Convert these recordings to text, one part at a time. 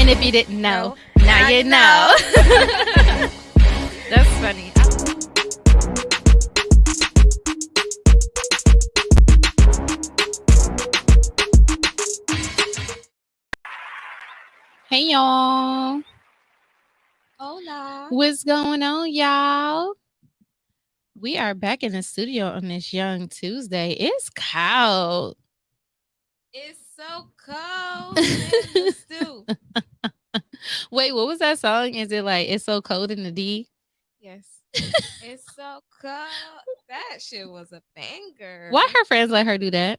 And if you didn't know, now you know. That's funny. Hey, y'all. Hola. What's going on, y'all? We are back in the studio on this young Tuesday. It's cold. It's so cold in the stew. Wait, what was that song? Is it like It's So Cold in the D? Yes. It's so cold. That shit was a banger. Why her friends let her do that?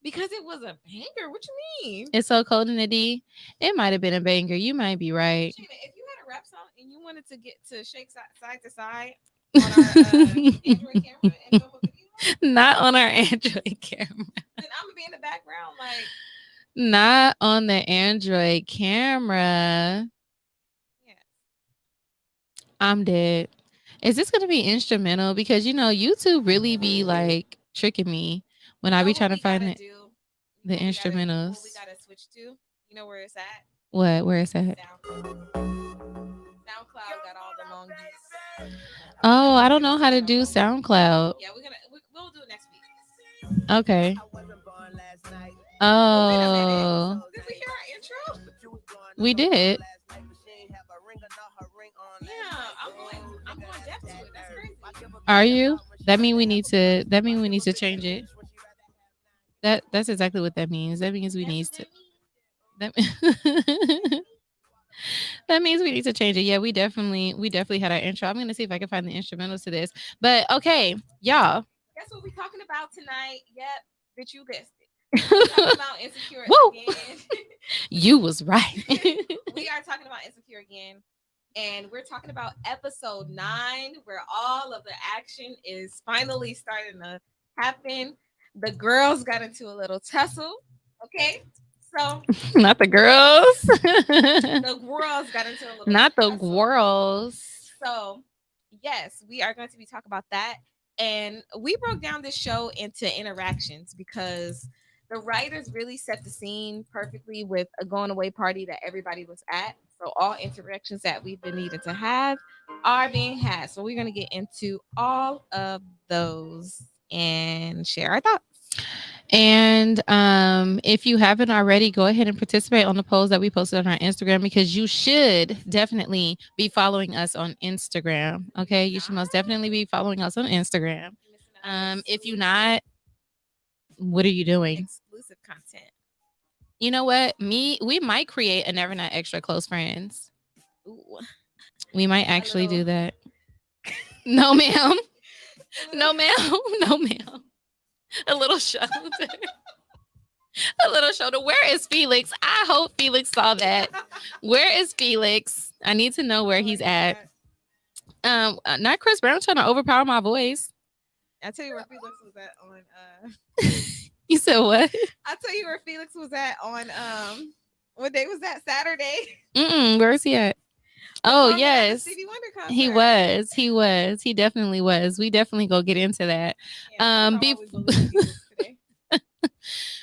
Because it was a banger. What you mean? It's So Cold in the D? It might have been a banger. You might be right. Sheena, if you had a rap song and you wanted to get to shake side to side on our Android camera and film a video, Not on our Android camera. then I'm gonna be in the background like. Not on the Android camera. Yeah. I'm dead. Is this gonna be instrumental? Because YouTube really be like tricking me when I be trying to find it. The instrumentals. What we gotta switch to? You know where it's at? What? Where is that? SoundCloud got all the long beats. Oh, I don't know how to do SoundCloud. Yeah, we'll do it next week. Okay. Oh, wait a minute. Oh, Did we hear our intro? we did. Yeah, I'm going deaf to it. That's crazy. Are you? That mean we need to. That mean we need to change it. That's exactly what that means. That means we need to. That, that means we need to change it. Yeah, we definitely had our intro. I'm gonna see if I can find the instrumentals to this. But okay, y'all. Guess what we're talking about tonight? Yep, bitch, you guessed it. We're talking about Insecure again. You was right. We are talking about Insecure again. And we're talking about episode 9, where all of the action is finally starting to happen. The girls got into a little tussle. Okay. So not the girls. The girls got into a little not the tussle. girls. So yes, we are going to be talking about that. And we broke down this show into interactions because the writers really set the scene perfectly with a going away party that everybody was at. So all interactions that we've been needing to have are being had. So we're going to get into all of those and share our thoughts. And if you haven't already, go ahead and participate on the polls that we posted on our Instagram, because you should definitely be following us on Instagram. Okay, you should most definitely be following us on Instagram. If you're not, what are you doing? Exclusive content. You know what? We might create a Never Not Extra Close Friends. Ooh. We might actually do that. No, ma'am. No, ma'am. No, ma'am. A little shoulder. A little shoulder. Where is Felix? I hope Felix saw that. Where is Felix? I need to know where he's at. Not Chris Brown trying to overpower my voice. I'll tell you where Felix was at on You said what? I'll tell you where Felix was at on what day was that? Saturday? Where's he at? Oh, yes. Stevie Wonder concert. He was. He definitely was. We definitely go get into that. Yeah,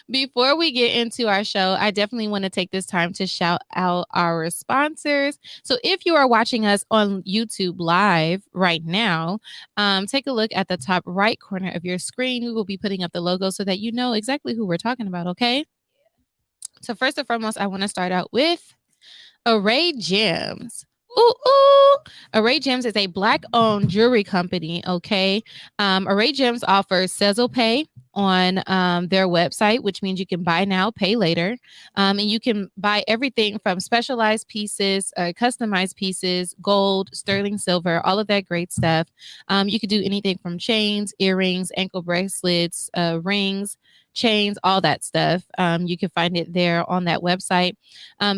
Before we get into our show, I definitely want to take this time to shout out our sponsors. So if you are watching us on YouTube live right now, take a look at the top right corner of your screen. We will be putting up the logo so that you know exactly who we're talking about, okay? So first and foremost, I want to start out with Array Gems. Ooh. Array Gems is a Black-owned jewelry company, okay? Array Gems offers Sezzle Pay on their website, which means you can buy now, pay later. And you can buy everything from specialized pieces, customized pieces, gold, sterling silver, all of that great stuff. You could do anything from chains, earrings, ankle bracelets, rings, chains, all that stuff. You can find it there on that website.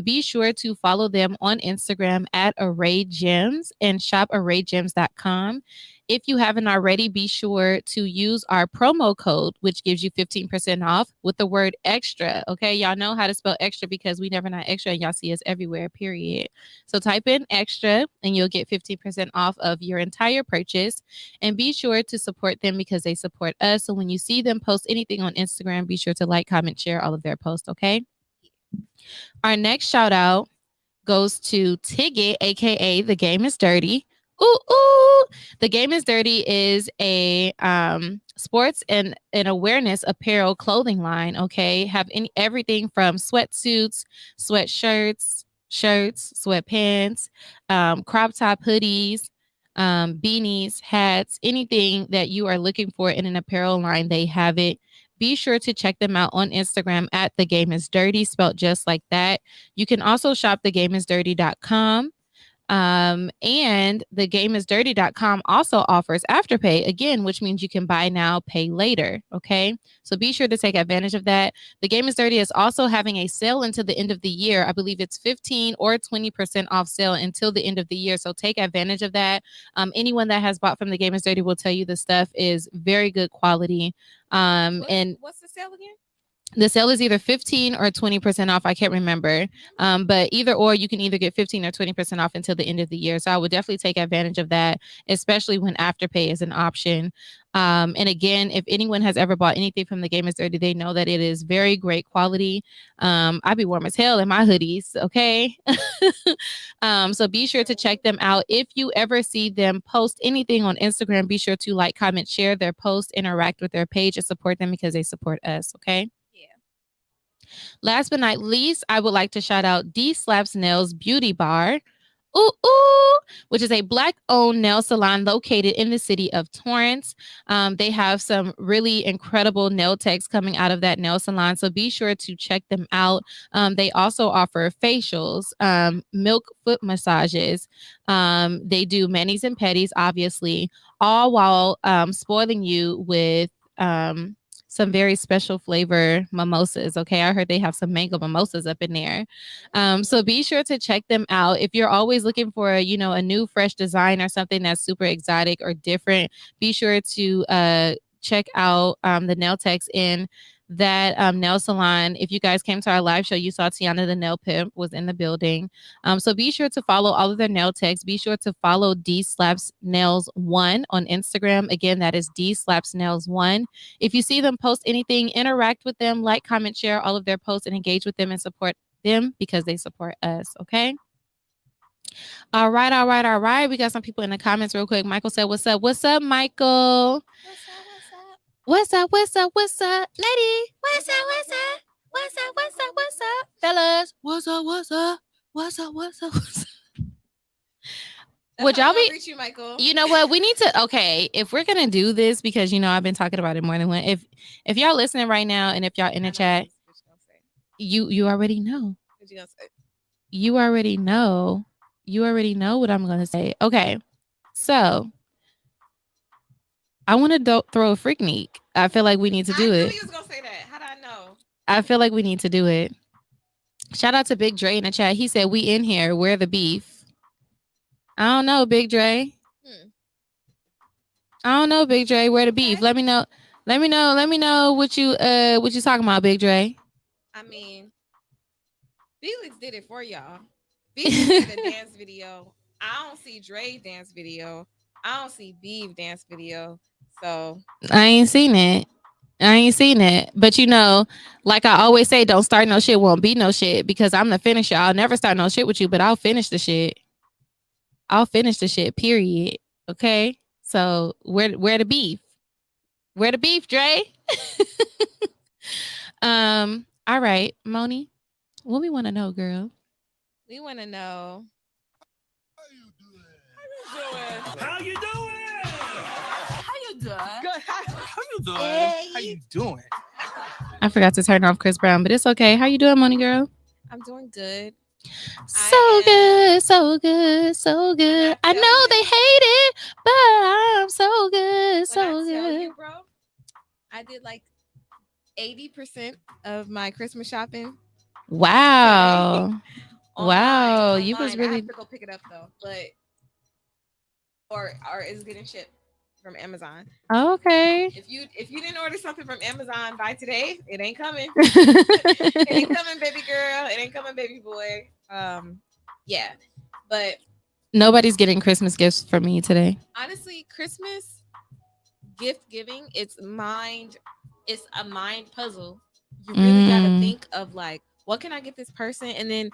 Be sure to follow them on Instagram at Array Gems and shop arraygems.com. If you haven't already, be sure to use our promo code, which gives you 15% off with the word extra. Okay, y'all know how to spell extra because we never not extra and y'all see us everywhere, period. So type in extra and you'll get 15% off of your entire purchase. And be sure to support them because they support us. So when you see them post anything on Instagram, be sure to like, comment, share all of their posts, okay? Our next shout out goes to Tigget, aka The Game is Dirty. Ooh, ooh. The Game is Dirty is a sports and awareness apparel clothing line. Okay, have everything from sweatsuits, sweatshirts, shirts, sweatpants, crop top hoodies, beanies, hats, anything that you are looking for in an apparel line. They have it. Be sure to check them out on Instagram at The Game is Dirty, spelled just like that. You can also shop thegameisdirty.com. And thegameisdirty.com also offers afterpay again, which means you can buy now, pay later. Okay. So be sure to take advantage of that. The Game is Dirty is also having a sale until the end of the year. I believe it's 15 or 20% off sale until the end of the year. So take advantage of that. Anyone that has bought from The Game is Dirty will tell you the stuff is very good quality. And What's the sale again? the sale is either 15 or 20% off. I can't remember. But either or, you can either get 15 or 20% off until the end of the year. So I would definitely take advantage of that, especially when afterpay is an option. And again, if anyone has ever bought anything from The Game is Dirty, they know that it is very great quality. I be warm as hell in my hoodies. Okay. So be sure to check them out. If you ever see them post anything on Instagram, be sure to like, comment, share their post, interact with their page, and support them because they support us. Okay. Yeah. Last but not least, I would like to shout out D Slaps Nails Beauty Bar. Ooh, ooh, which is a Black owned nail salon located in the city of Torrance. They have some really incredible nail techs coming out of that nail salon. So be sure to check them out. They also offer facials, milk foot massages. They do manis and pedis, obviously, all while spoiling you with. Some very special flavor mimosas. Okay, I heard they have some mango mimosas up in there. So be sure to check them out. If you're always looking for, a new fresh design or something that's super exotic or different, be sure to check out the nail techs in that nail salon. If you guys came to our live show, you saw Tiana the nail pimp was in the building. So be sure to follow all of their nail techs. Be sure to follow D Slaps Nails 1 on Instagram. Again, that is D Slaps Nails 1. If you see them post anything, interact with them, like, comment, share all of their posts, and engage with them and support them because they support us. Okay. All right, all right, all right. We got some people in the comments real quick. Michael said, "What's up? What's up, Michael? What's up? What's up? What's up? What's up? What's up, lady? What's up? What's up? What's up? What's up? What's up, fellas? What's up? What's up? What's up? What's up? What's up?" Would y'all be? Reach you, Michael? You know what? We need to. Okay, if we're gonna do this, because I've been talking about it more than one. If y'all listening right now, and if y'all in the chat, you already know. What you gonna say? You already know. You already know what I'm gonna say. Okay, so I want to throw a freaknik. I feel like we need to do I it. knew you was gonna say that. How did I know? I feel like we need to do it. Shout out to Big Dre in the chat. He said, "We in here. Where the beef?" I don't know, Big Dre. I don't know, Big Dre. Where the beef? Let me know. Let me know. Let me know what you talking about, Big Dre. I mean, Felix did it for y'all. Felix did a dance video. I don't see Dre dance video. I don't see Beef dance video. So I ain't seen it. But like I always say, don't start no shit, won't be no shit, because I'm the finisher. I'll never start no shit with you, but I'll finish the shit. I'll finish the shit, period. Okay? So where the beef? Where the beef, Dre? All right, Moni. What we want to know, girl? We want to know. How you doing? How you doing? Good. How you doing? Hey. How you doing? I forgot to turn off Chris Brown, but it's okay. How you doing, Moni girl? I'm doing good. So good, so good, so good. I know they hate it, but I'm so good, so good. Tell you, bro, I did like 80% of my Christmas shopping. Wow. Wow. Online. You was really. I have to go pick it up though, but or it's getting shipped from Amazon. Okay. If you didn't order something from Amazon by today, it ain't coming. It ain't coming, baby girl. It ain't coming, baby boy. Yeah, but nobody's getting Christmas gifts from me today. Honestly, Christmas gift giving, it's a mind puzzle. You really gotta think of like, what can I get this person, and then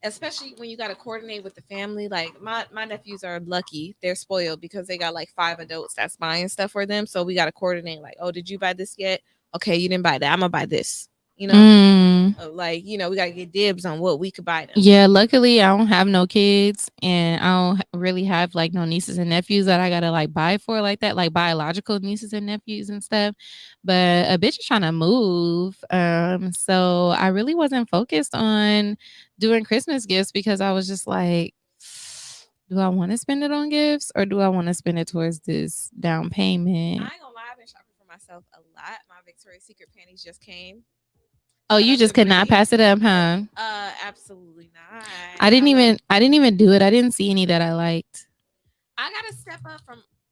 especially when you got to coordinate with the family. Like my nephews are lucky; they're spoiled because they got like 5 adults that's buying stuff for them. So we got to coordinate. Like, oh, did you buy this yet? Okay, you didn't buy that. I'm gonna buy this. You know, like we got to get dibs on what we could buy them. Yeah, luckily I don't have no kids, and I don't really have like no nieces and nephews that I gotta like buy for like that, like biological nieces and nephews and stuff. But a bitch is trying to move, so I really wasn't focused on doing Christmas gifts because I was just like, do I want to spend it on gifts or do I want to spend it towards this down payment? I ain't gonna lie, I've been shopping for myself a lot. My Victoria's Secret panties just came. Oh, you just could not pass it up, huh? Absolutely not. I didn't even do it. I didn't see any that I liked. I gotta step up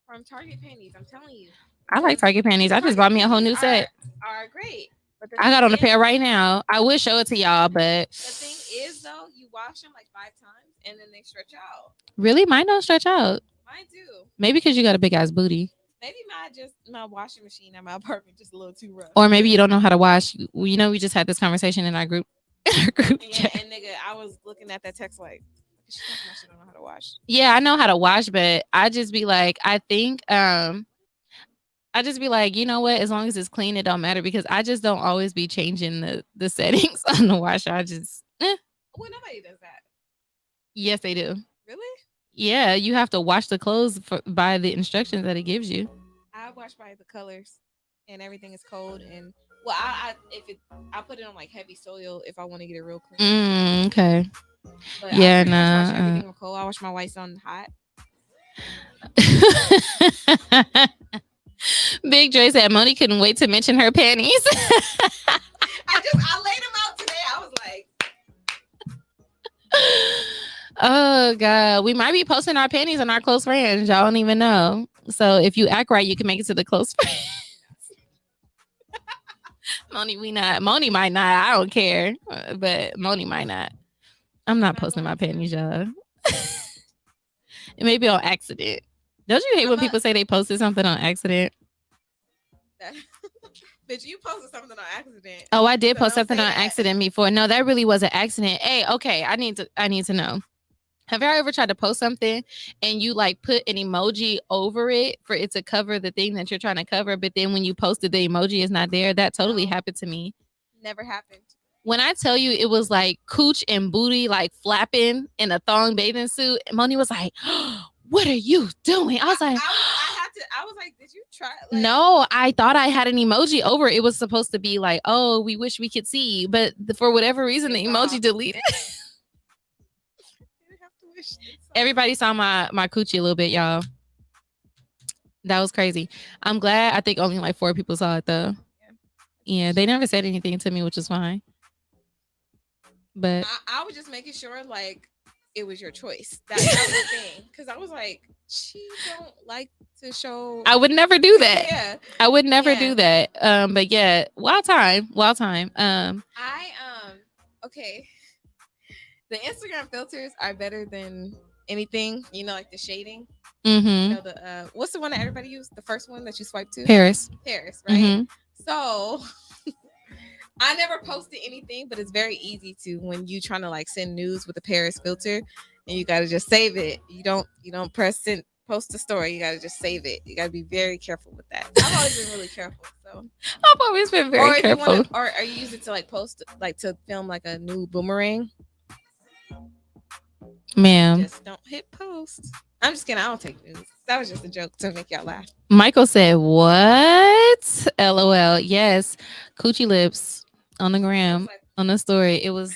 from Target panties. I'm telling you. I like Target panties. I just bought me a whole new set. Are great. But I got on a pair right now. I would show it to y'all, but the thing is though, you wash them like 5 times and then they stretch out. Really, mine don't stretch out. Mine do. Maybe because you got a big ass booty. Maybe my washing machine at my apartment just a little too rough. Or maybe you don't know how to wash. We just had this conversation in our group. Chat. And nigga, I was looking at that text like, she don't know how to wash. Yeah, I know how to wash, but I just be like, I think I just be like, you know what? As long as it's clean, it don't matter because I just don't always be changing the settings on the washer. I just Well, nobody does that. Yes, they do. Really? Yeah, you have to wash the clothes by the instructions that it gives you. I wash by the colors, and everything is cold. And well, I put it on like heavy soil if I want to get it real clean. Okay. But yeah, I wash everything on cold. I wash my whites on hot. Big Dre said Moni couldn't wait to mention her panties. I laid them out today. I was like, oh God, we might be posting our panties on our close friends. Y'all don't even know. So if you act right, you can make it to the close friends. Moni might not. I don't care, but Moni might not. I'm not posting my panties, y'all. It may be on accident. Don't you hate when people say they posted something on accident? Bitch, you posted something on accident. Oh, I did post something on accident before. No, that really was an accident. Hey, okay, I need to know. Have y'all ever tried to post something and you like put an emoji over it for it to cover the thing that you're trying to cover, but then when you posted the emoji is not there? That totally happened to me. Never happened. When I tell you it was like cooch and booty like flapping in a thong bathing suit, Moni was like, oh, what are you doing? I was like, I was like, did you try? Like, no, I thought I had an emoji over. It was supposed to be like, oh, we wish we could see, but for whatever reason, the emoji deleted. Everybody saw my coochie a little bit, y'all. That was crazy. I'm glad. I think only like 4 people saw it though. Yeah, they never said anything to me, which is fine. But I was just making sure like it was your choice. That was the thing. Because I was like, she don't like to show. I would never do that. Yeah. I would never do that. But yeah, wild time. Okay. The Instagram filters are better than anything, like the shading. Mm-hmm. What's the one that everybody used? The first one that you swipe to? Paris, right? Mm-hmm. So I never posted anything, but it's very easy to when you trying to like send news with the Paris filter, and you gotta just save it. You don't press send post a story. You gotta just save it. You gotta be very careful with that. I've always been really careful. So I've always been very careful. Or are you using it to like post like to film like a new boomerang? Ma'am, just don't hit post. I'm just kidding. I don't take news. That was just a joke to make y'all laugh. Michael said, "What? LOL." Yes, coochie lips on the gram on the story. It was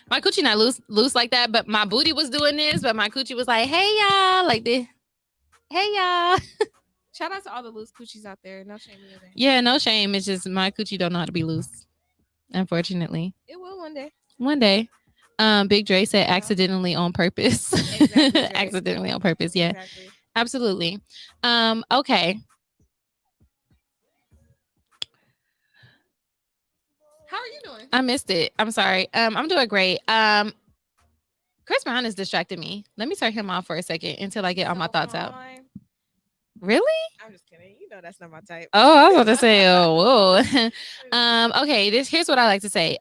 my coochie not loose like that, but my booty was doing this. But my coochie was like, "Hey y'all," like this. Hey y'all. Shout out to all the loose coochies out there. No shame either. Yeah, no shame. It's just my coochie don't know how to be loose. Unfortunately, it will one day. One day. Big Dre said accidentally on purpose. Exactly, accidentally on purpose. Yeah, exactly. Absolutely. Okay. How are you doing? I missed it. I'm sorry. I'm doing great. Chris Brown has distracted me. Let me turn him off for a second until I get all my thoughts out. Really? I'm just kidding. That's not my type. Oh, I was about to say, oh, whoa. Okay. Here's what I like to say.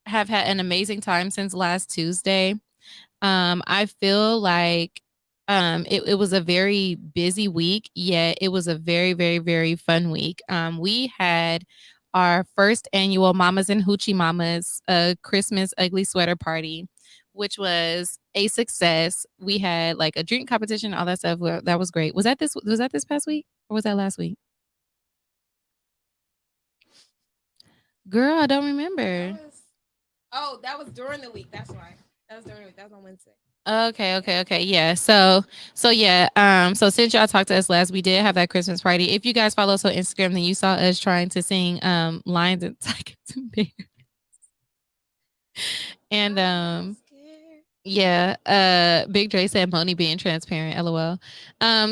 have had an amazing time since last Tuesday. I feel like it was a very busy week, yet it was a very, very, very fun week. We had our first annual Mamas and Hoochie Mamas Christmas ugly sweater party, which was a success. We had like a drink competition, all that stuff. Well, that was great. Was that this past week or was that last week? Girl, I don't remember. That was during the week. That's why. That was during the week. That was on Wednesday. Okay. Yeah. So since y'all talked to us last, we did have that Christmas party. If you guys follow us on Instagram, then you saw us trying to sing Lions and Tigers and Bears. And yeah, Big Dre said Moni being transparent, lol.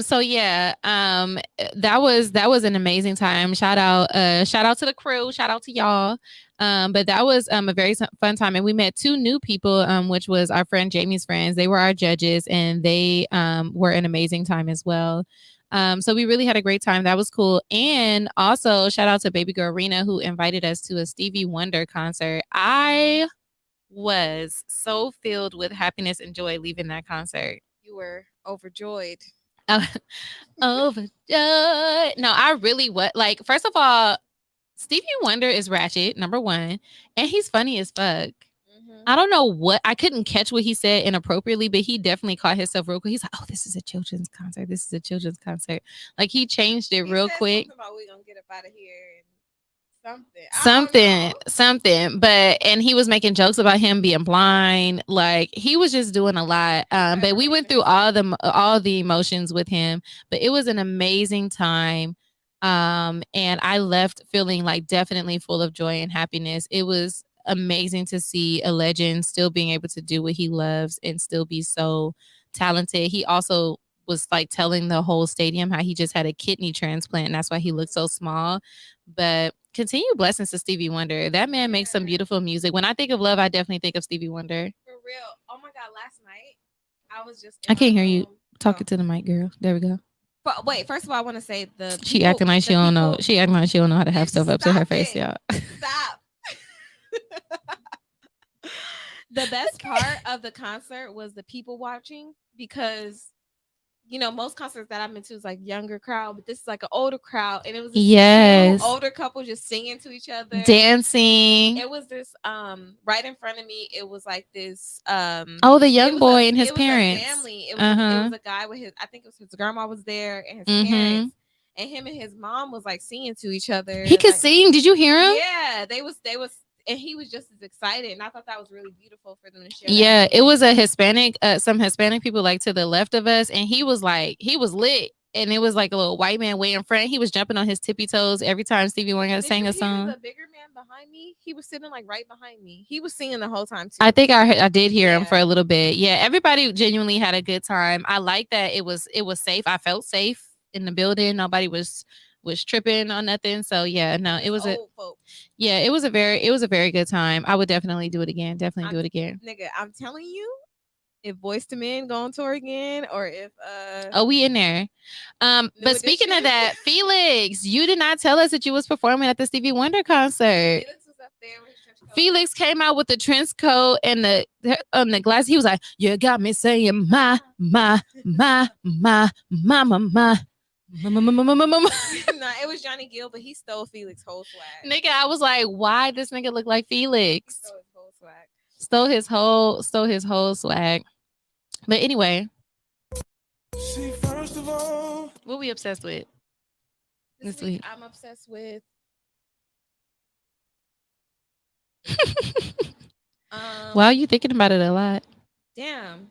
So yeah, that was an amazing time. Shout out to the crew, shout out to y'all. But that was a very fun time, and we met two new people, which was our friend Jamie's friends. They were our judges, and they were an amazing time as well. So we really had a great time. That was cool. And also shout out to baby girl Rena, who invited us to a Stevie Wonder concert. I was so filled with happiness and joy leaving that concert. You were overjoyed. Overjoyed. No, I really was. Like, first of all, Stevie Wonder is ratchet, number one, and he's funny as fuck. I don't know what, I couldn't catch what he said inappropriately, but he definitely caught himself real quick. He's like, "Oh, this is a children's concert. This is a children's concert." Like, he changed it real quick. About we gonna get up out of here and something, but and he was making jokes about him being blind. Like, he was just doing a lot. But we went through all the emotions with him, but it was an amazing time. And I left feeling like definitely full of joy and happiness. It was amazing to see a legend still being able to do what he loves and still be so talented. He also was like telling the whole stadium how he just had a kidney transplant and that's why he looked so small. But continue blessings to Stevie Wonder. That man makes some beautiful music. When I think of love, I definitely think of Stevie Wonder. For real. Oh my God, last night I was just I can't hear you talking to the mic, girl. There we go. But wait, first of all, I want to say she acting like she don't know. She acting like she don't know how to have stuff up to her face, y'all. Stop. The best part of the concert was the people watching, because most concerts that I've been to is like younger crowd, but this is like an older crowd, and it was this older couple just singing to each other, dancing. It was this right in front of me. It was like this the young boy and his parents. Family. It was a guy with I think it was his grandma was there and his parents, and him and his mom was like singing to each other. He could sing. Did you hear him? Yeah, they was. And he was just as excited, and I thought that was really beautiful for them to share. Yeah, it was a Hispanic, some Hispanic people like to the left of us, and he was lit, and it was like a little white man way in front. He was jumping on his tippy toes every time Stevie Wonder sang a song. The bigger man behind me, he was sitting like right behind me. He was singing the whole time too. I think I did hear him for a little bit. Yeah, everybody genuinely had a good time. I like that it was safe. I felt safe in the building. Nobody was tripping on nothing. So yeah, no, it was it was a very good time. I would definitely do it again. Do it again. Nigga, I'm telling you, if Boyz II Men go on tour again, or if we in there. But speaking of that, Felix, you did not tell us that you was performing at the Stevie Wonder concert. Felix was up there with his trench coat. Felix came out with the trench coat and the glass. He was like, "You got me saying my." Nah, it was Johnny Gill, but he stole Felix's whole swag. Nigga, I was like, why this nigga look like Felix? He stole his whole swag. Stole his whole swag. But anyway, see, first of all, what we obsessed with this week? I'm obsessed with. Wow, you thinking about it a lot. Damn.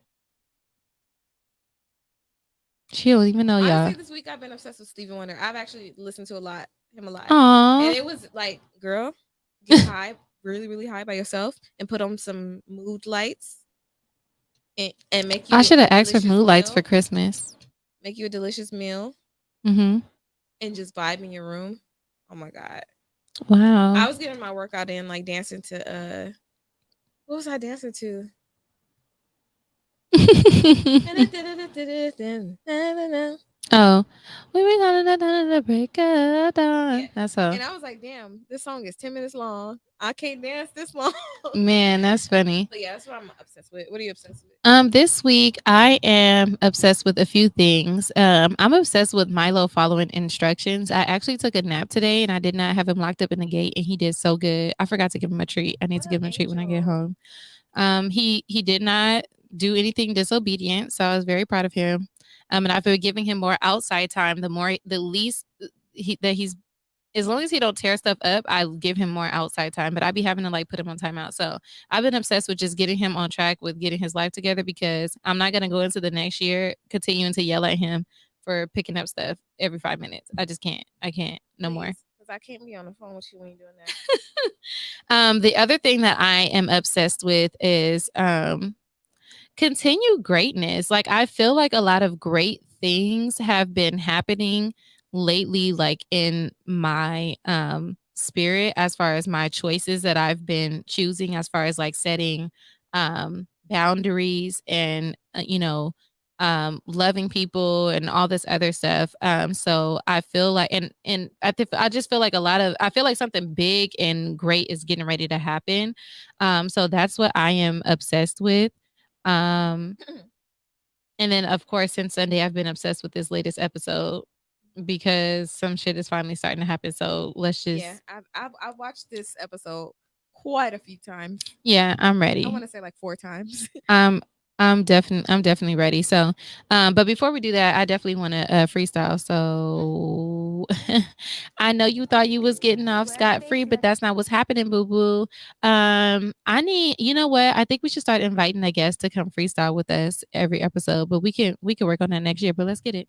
She don't even know, y'all. Honestly, this week I've been obsessed with Stevie Wonder. I've actually listened to him a lot. Aww. And it was like, girl, get high, really, really high by yourself, and put on some mood lights, and make you. I should have asked for mood lights for Christmas. Make you a delicious meal. And just vibe in your room. Oh my God. Wow. I was getting my workout in, like dancing to what was I dancing to? Oh, we gonna break of Yeah. dawn. That's all. And I was like, damn, this song is 10 minutes long. I can't dance this long. Man, that's funny. But yeah, that's what I'm obsessed with. What are you obsessed with? This week I am obsessed with a few things. I'm obsessed with Milo following instructions. I actually took a nap today and I did not have him locked up in the gate and he did so good. I forgot to give him a treat. I need What to an give him a treat when I get angel. home. He did not do anything disobedient, so I was very proud of him. And I've been giving him more outside time. The least he's as long as he don't tear stuff up, I give him more outside time. But I be having to like put him on timeout. So I've been obsessed with just getting him on track with getting his life together because I'm not gonna go into the next year continuing to yell at him for picking up stuff every 5 minutes. I just can't. I can't no more. Because I can't be on the phone with you when you're doing that. The other thing that I am obsessed with is continue greatness. Like I feel like a lot of great things have been happening lately, like in my spirit, as far as my choices that I've been choosing, as far as like setting boundaries and loving people and all this other stuff. So I feel like and I just feel like I feel like something big and great is getting ready to happen. So that's what I am obsessed with. um, and then of course since Sunday I've been obsessed with this latest episode because some shit is finally starting to happen. So let's Yeah, just I've watched this episode quite a few times. yeah, I'm I ready. want to say like 4 times. Um I'm definitely ready. So but before we do that, I definitely want to freestyle. So I know you thought you was getting off scot free, but that's not what's happening, boo boo. I need, you know what? I think we should start inviting a guest to come freestyle with us every episode, but we can work on that next year. But let's get it.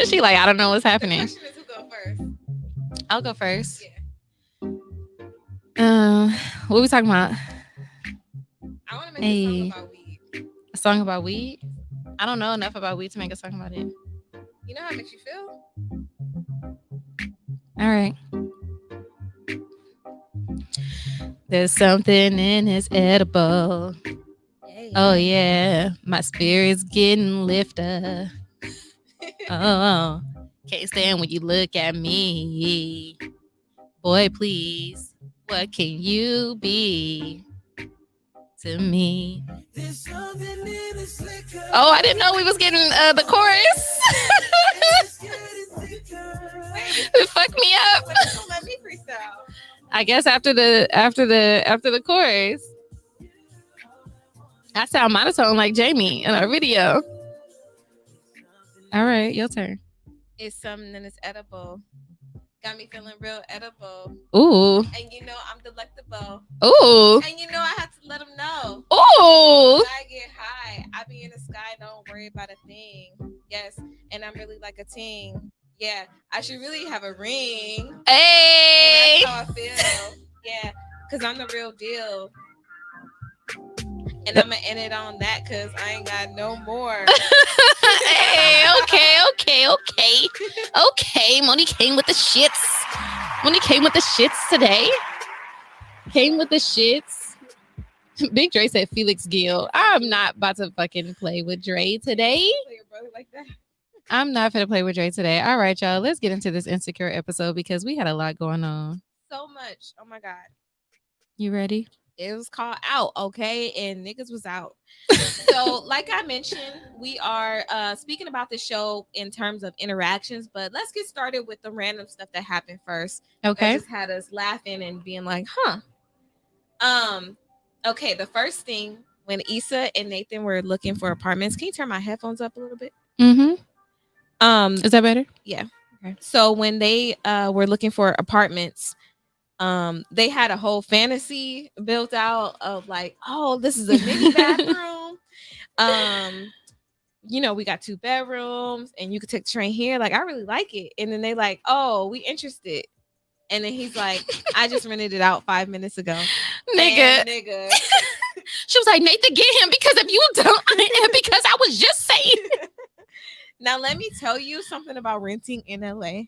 She like, I don't know what's The happening. question is who go first? I'll go first. Yeah. What we talking about? I want to make a song about weed. A song about weed? I don't know enough about weed to make a song about it. You know how it makes you feel? All right. There's something in his edible. Oh yeah, my spirit's getting lifted. Oh, can't stand when you look at me. Boy, please, what can you be to me? Oh, I didn't know we was getting the chorus. It fucked me up. Don't let me freestyle. I guess after the chorus, I sound monotone like Jamie in our video. All right, your turn. It's something that's edible. Got me feeling real edible. Ooh. And you know I'm delectable. Ooh. And you know I have to let them know. Ooh. I get high. I be in the sky. Don't worry about a thing. Yes. And I'm really like a ting. Yeah. I should really have a ring. Hey. And that's how I feel. Yeah. Because I'm the real deal. And I'm going to end it on that because I ain't got no more. Hey, okay. Okay, Moni came with the shits. Moni came with the shits today. Came with the shits. Big Dre said Felix Gill. I'm not about to fucking play with Dre today. Your brother like that? I'm not gonna play with Dre today. All right, y'all. Let's get into this insecure episode because we had a lot going on. So much. Oh my God. You ready? It was called Out, okay? And niggas was out. So, like I mentioned, we are speaking about the show in terms of interactions, but let's get started with the random stuff that happened first. Okay. That just had us laughing and being like, huh. Okay, the first thing when Issa and Nathan were looking for apartments, can you turn my headphones up a little bit? Mm-hmm. Is that better? Yeah. Okay. So when they were looking for apartments, they had a whole fantasy built out of like, oh, this is a mini bathroom. You know, we got 2 bedrooms and you could take the train here. Like, I really like it. And then they like, oh, we interested. And then he's like, I just rented it out 5 minutes ago. Nigga. She was like, Nathan, get him because if you don't, because I was just saying. Now, let me tell you something about renting in LA.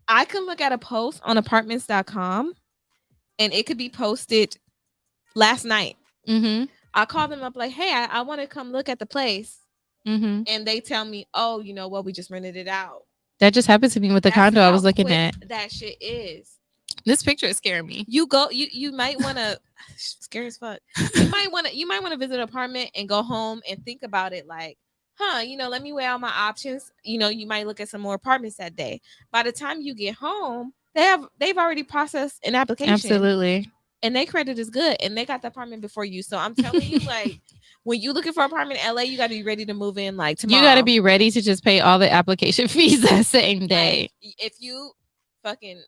I can look at a post on apartments.com and it could be posted last night. Mm-hmm. I call them up like, hey, I want to come look at the place. Mm-hmm. And they tell me, oh, you know what? We just rented it out. That just happened to me with the That's condo I how was looking quick at. that shit is. This picture is scaring me. You might want to scary as fuck. You might want to visit an apartment and go home and think about it like, let me weigh out my options. You might look at some more apartments that day. By the time you get home, they've already processed an application. Absolutely. And their credit is good and they got the apartment before you. So I'm telling you, like, when you looking for an apartment in LA, you got to be ready to move in like tomorrow. You got to be ready to just pay all the application fees that same day. Like, if you fucking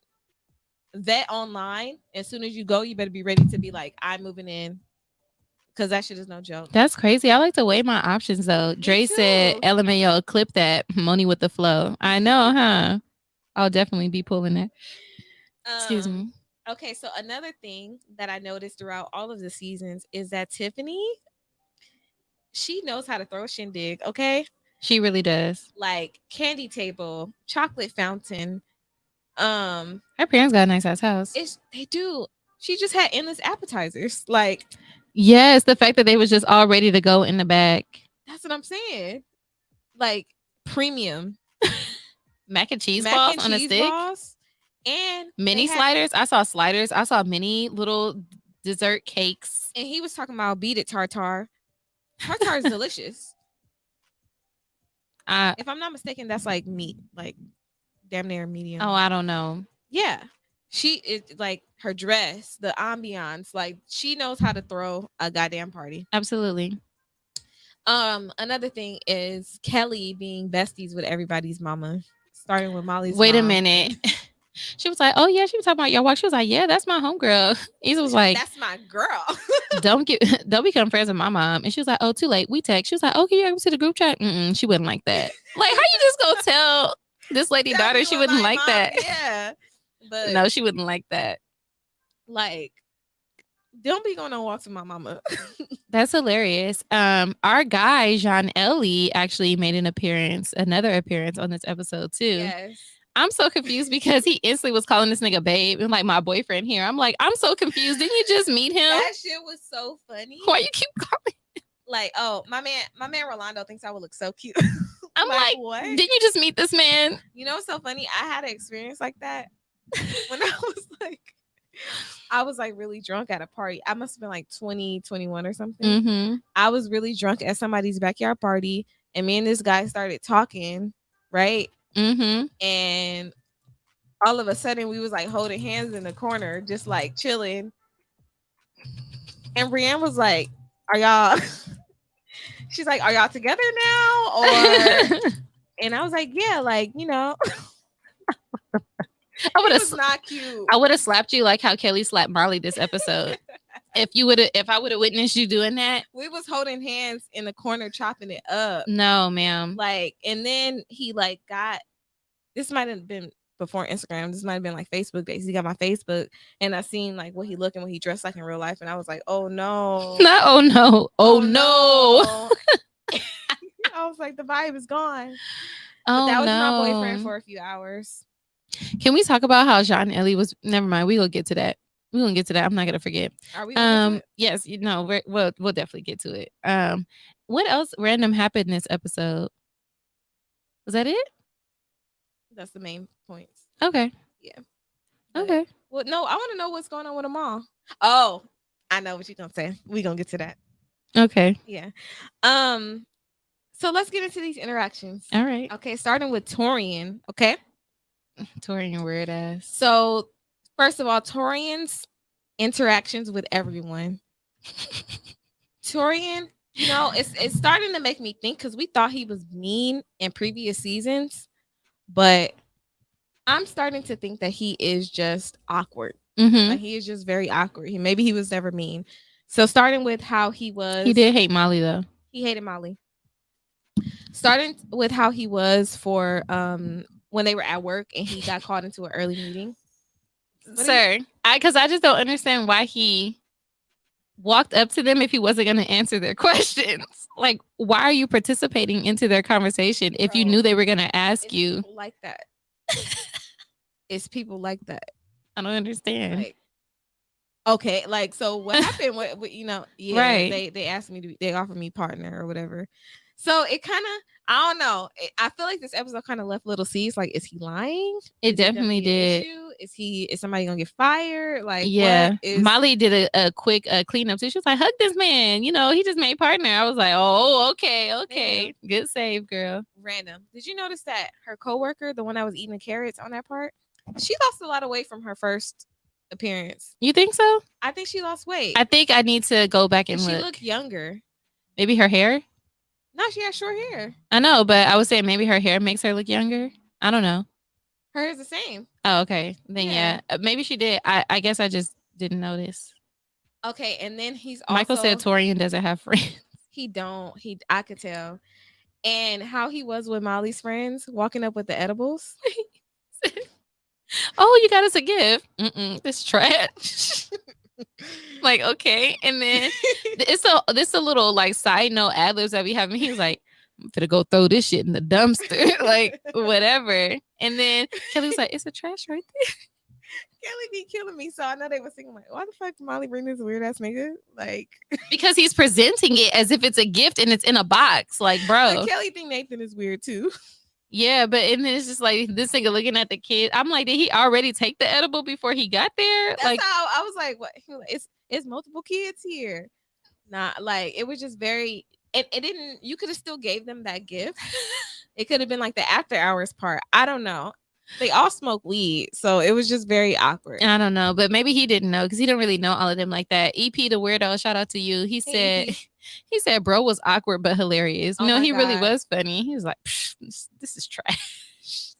vet online, as soon as you go, you better be ready to be like, I'm moving in. Because that shit is no joke. That's crazy. I like to weigh my options though. Dre said, too. LMAO, clip that. Money with the flow. I know, huh? I'll definitely be pulling that. Excuse me. Okay, so another thing that I noticed throughout all of the seasons is that Tiffany, she knows how to throw a shindig, okay? She really does. Like candy table, chocolate fountain. Her parents got a nice ass house. They do. She just had endless appetizers. Like, yes, the fact that they was just all ready to go in the back. That's what I'm saying. Like premium mac and cheese balls on a stick. And mini sliders. I saw sliders. I saw mini little dessert cakes. And he was talking about beat it tartar. Tartar is delicious. If I'm not mistaken, that's like meat, like damn near medium. Oh, I don't know. Yeah. She is like her dress, the ambiance, like she knows how to throw a goddamn party. Absolutely. Another thing is Kelly being besties with everybody's mama, starting with Molly's Wait mom. a minute. She was like, oh yeah, she was talking about your walk. She was like, yeah, that's my homegirl. Isa was like, that's my girl. don't become friends with my mom. And she was like, oh, too late. We text. She was like, oh, can you ever see the group chat? She wouldn't like that. Like, how you just gonna tell this lady daughter she wouldn't like that? Yeah. But no, she wouldn't like that. Like, don't be going on walks with my mama. That's hilarious. Our guy Jean Ellie actually made another appearance on this episode too. Yes. I'm so confused because he instantly was calling this nigga babe and like my boyfriend here. I'm like, I'm so confused. Didn't you just meet him? That shit was so funny. Why you keep calling? Like, oh, my man Rolando thinks I would look so cute. I'm like, what? Didn't you just meet this man? You know what's so funny? I had an experience like that when I was like really drunk at a party. I must have been like 20, 21 or something. Mm-hmm. I was really drunk at somebody's backyard party, and me and this guy started talking, right? Mm-hmm. And all of a sudden, we was like holding hands in the corner, just like chilling. And Brienne was like, "Are y'all?" She's like, "Are y'all together now?" Or, and I was like, "Yeah, like you know." I would have not cute. I would have slapped you like how Kelly slapped Marley this episode. If I would have witnessed you doing that. We was holding hands in the corner chopping it up. No, ma'am. Like, and then he like got, this might have been before Instagram. This might have been like Facebook days. He got my Facebook and I seen like what he looked and what he dressed like in real life. And I was like, oh no. Not oh no. Oh no. I was like, the vibe is gone. Oh, but that was no. my boyfriend for a few hours. Can we talk about how Jean Ellie was? Never mind. We will get to that. We're gonna get to that. I'm not gonna forget. Are we gonna get to it? Yes, we'll definitely get to it. What else random happened in this episode? Was that it? That's the main points. Okay. Yeah. Okay. Well, no, I want to know what's going on with them all. Oh, I know what you're gonna say. We're gonna get to that. Okay. Yeah. So let's get into these interactions. All right. Okay, starting with Torian. Okay. Torian weird ass. So first of all, Torian's interactions with everyone. Torian, you know, it's starting to make me think because we thought he was mean in previous seasons, but I'm starting to think that he is just awkward. Mm-hmm. Like he is just very awkward. Maybe he was never mean. So starting with how he was. He did hate Molly though. He hated Molly. Starting with how he was for when they were at work and he got called into an early meeting. Sir, because I just don't understand why he walked up to them if he wasn't going to answer their questions. Like, why are you participating into their conversation if you knew they were going to ask you? Like that. It's people like that. I don't understand. Like, okay, like, so what happened? What yeah, Right. they asked me to they offered me partner or whatever. So it kind of, I don't know. I feel like this episode kind of left little seeds. Like, is he lying? It Is it gonna definitely be an did. issue? Is somebody gonna get fired? Like, Yeah. what is? Molly did a quick cleanup too. She was like, hug this man. You know, he just made partner. I was like, oh, okay, okay. Good save, girl. Random. Did you notice that her coworker, the one that was eating the carrots on that part, she lost a lot of weight from her first appearance. You think so? I think she lost weight. I think I need to go back and She look. looked younger. Maybe her hair? No, she had short hair. I know, but I was saying maybe her hair makes her look younger. I don't know. Her hair's the same. Oh, okay. Then Yeah. maybe she did. I guess I just didn't notice. Okay, and then he's also, Michael said Torian doesn't have friends. he don't. I could tell. And how he was with Molly's friends, walking up with the edibles. Oh, you got us a gift. This trash. Like, okay. And then this a little like side note ad libs that we having. He was like, I'm finna go throw this shit in the dumpster. Like, whatever. And then Kelly was like, it's a trash right there. Kelly be killing me. So I know they were thinking like, why the fuck did Molly bring this weird ass nigga? Like, Because he's presenting it as if it's a gift and it's in a box. Like, bro. but Kelly think Nathan is weird too. Yeah, but and then it's just like this nigga looking at the kid. I'm like, did he already take the edible before he got there? That's Like, how I was like, what? He was like, it's multiple kids here. Not like, it was just very. It didn't. You could have still gave them that gift. It could have been like the after hours part. I don't know. They all smoke weed, so it was just very awkward. I don't know, but maybe he didn't know because he don't really know all of them like that. EP the weirdo, shout out to you. He said, EP. he said, bro was awkward but hilarious. Oh No, my he really God. was funny. He was like, this is trash.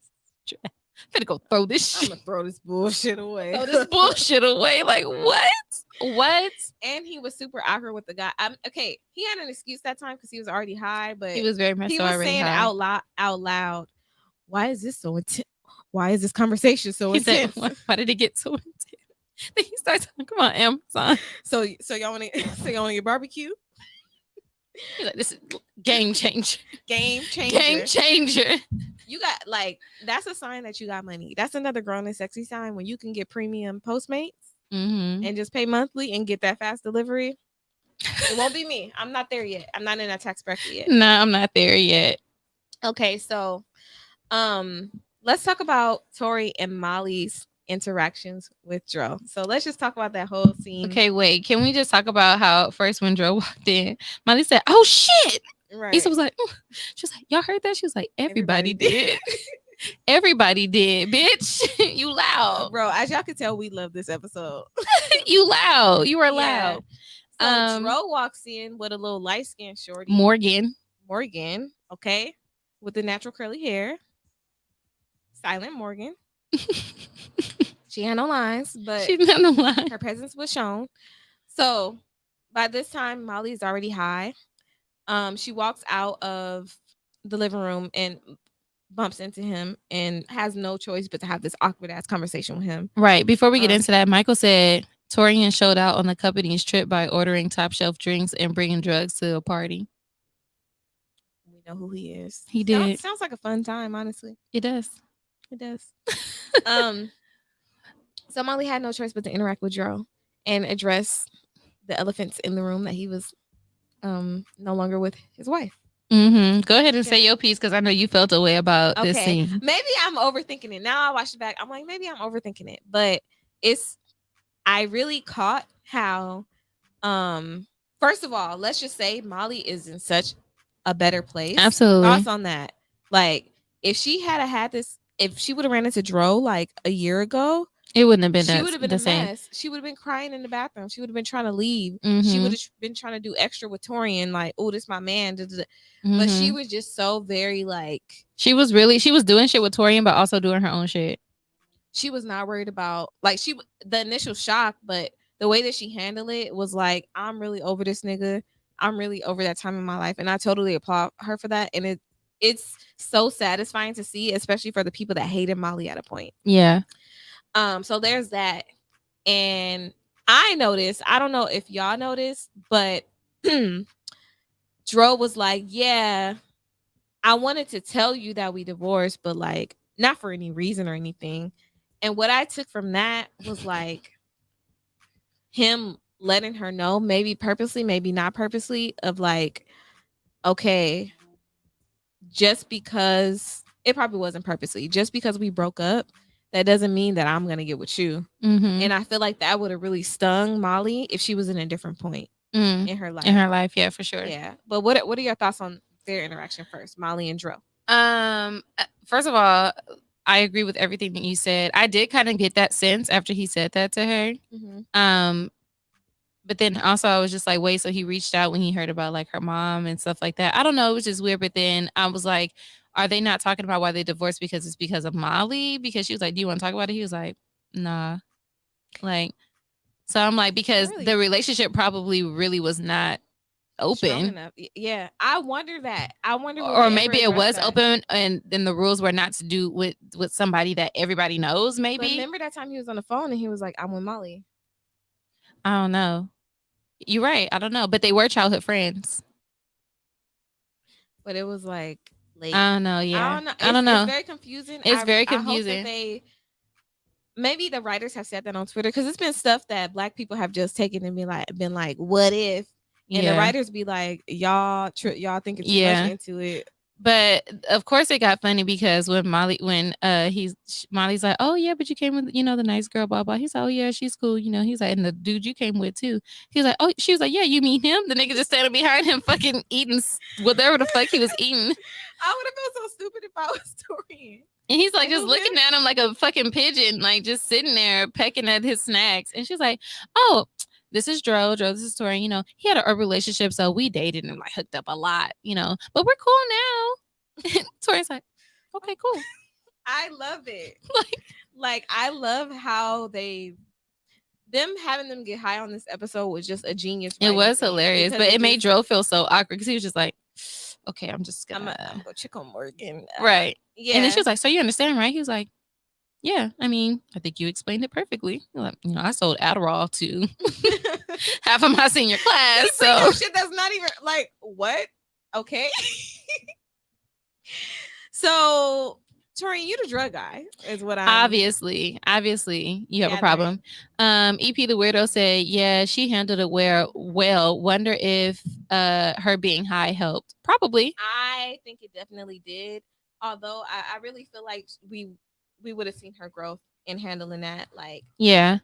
I'm gonna go throw this I'm shit. gonna throw this bullshit away. Throw this bullshit away. Like what? What? And he was super awkward with the guy. Okay, he had an excuse that time because he was already high, but He was very much he so was already saying high. out loud, why is this so intense? Why is this conversation so He said, intense? why did it get so intense? Then he starts talking about Amazon. So y'all want to get barbecue? He's like, this is game changer. Game changer. Game changer. You got, like, that's a sign that you got money. That's another grown and sexy sign when you can get premium Postmates and just pay monthly and get that fast delivery. It won't be me. I'm not there yet. I'm not in that tax bracket yet. No, I'm not there yet. Okay, so let's talk about Tori and Molly's interactions with Dro. So let's just talk about that whole scene. Okay, wait. Can we just talk about how first when Dro walked in, Molly said, "Oh shit!" Right. Issa was like, she was like, "Y'all heard that?" She was like, "Everybody did. Everybody did, bitch. You loud, bro." As y'all can tell, we love this episode. You loud. You are loud. So Dro walks in with a little light skinned shorty, Morgan, okay, with the natural curly hair. Silent Morgan. She had no lines, but she's not no line. Her presence was shown. So by this time, Molly's already high. She walks out of the living room and bumps into him and has no choice but to have this awkward ass conversation with him. Right. Before we get into that, Michael said Torian showed out on the company's trip by ordering top shelf drinks and bringing drugs to a party. We know who he is. He did. Sounds like a fun time, honestly. It does. It does. So Molly had no choice but to interact with Dro and address the elephants in the room that he was no longer with his wife. Go ahead and say your piece because I know you felt a way about this scene. Maybe I'm overthinking it. Now I watch it back. I'm like, maybe I'm overthinking it. But I really caught how first of all, let's just say Molly is in such a better place. Absolutely. Thoughts on that? Like, if she had this, if she would have ran into Dro like a year ago, it wouldn't have been she would have been the a same. mess. She would have been crying in the bathroom. She would have been trying to leave. She would have been trying to do extra with Torian, like, oh, this my man. But she was just so very like, she was doing shit with Torian, but also doing her own shit. She was not worried about, like, the initial shock, but the way that she handled it was like, I'm really over this nigga. I'm really over that time in my life. And I totally applaud her for that. And it's so satisfying to see, especially for the people that hated Molly at a point. Yeah. So there's that. And I noticed, I don't know if y'all noticed, but Dro was like, yeah, I wanted to tell you that we divorced, but like, not for any reason or anything. And what I took from that was like him letting her know, maybe purposely, maybe not purposely, of like, okay, just because it probably wasn't purposely, just because we broke up, that doesn't mean that I'm gonna get with you. Mm-hmm. And I feel like that would have really stung Molly if she was in a different point Mm. in her life. In her life, yeah, for sure. Yeah. But what are your thoughts on their interaction first, Molly and Dro? First of all, I agree with everything that you said. I did kind of get that sense after he said that to her. Mm-hmm. Um, but then also I was just like, wait, so he reached out when he heard about like her mom and stuff like that. I don't know, it was just weird. But then I was like, are they not talking about why they divorced because it's because of Molly? Because she was like, do you want to talk about it? He was like, nah. Like, so I'm like, because Really? the relationship probably really was not Strong open. enough. Yeah. I wonder that. I wonder will Or they ever maybe it address was that. open and then the rules were not to do with somebody that everybody knows, But maybe. remember that time he was on the phone and he was like, I'm with Molly. I don't know. You're right. I don't know. But they were childhood friends. But it was like late. I don't know. I Yeah. don't know. I don't It's know. very confusing. It's very I hope that confusing. they maybe the writers have said that on Twitter because it's been stuff that black people have just taken and been like, what if? And the Yeah. writers be like, y'all thinking too much Yeah. into it. But of course it got funny because when Molly's like, oh yeah, but you came with the nice girl, blah blah. He's like, oh yeah, she's cool, He's like, and the dude you came with too. He's like, oh, she was like, yeah, you meet him. The nigga just standing behind him, fucking eating whatever the fuck he was eating, and I would have felt so stupid if I was Tori. he's like just Who looking him? at him like a fucking pigeon, like just sitting there pecking at his snacks. And she's like, oh. This is Dro. This is Tori. He had a relationship, so we dated and like hooked up a lot, but we're cool now. Tori's like, okay, cool. I love it. like I love how them having them get high on this episode was just a genius. It was thing hilarious, because but it made Dro feel so awkward because he was just like, okay, I'm just I'm gonna. gonna go check on Morgan. Right. Yeah. And then she was like, so you understand, right? He was like, yeah, I mean, I think you explained it perfectly. Like, I sold Adderall to half of my senior class. So shit that's not even like what? Okay. So Tori, you the drug guy is what I'm obviously you have a problem. EP the weirdo said, yeah, she handled it well. Wonder if her being high helped. Probably. I think it definitely did. Although I really feel like we would have seen her growth in handling that. Like, yeah.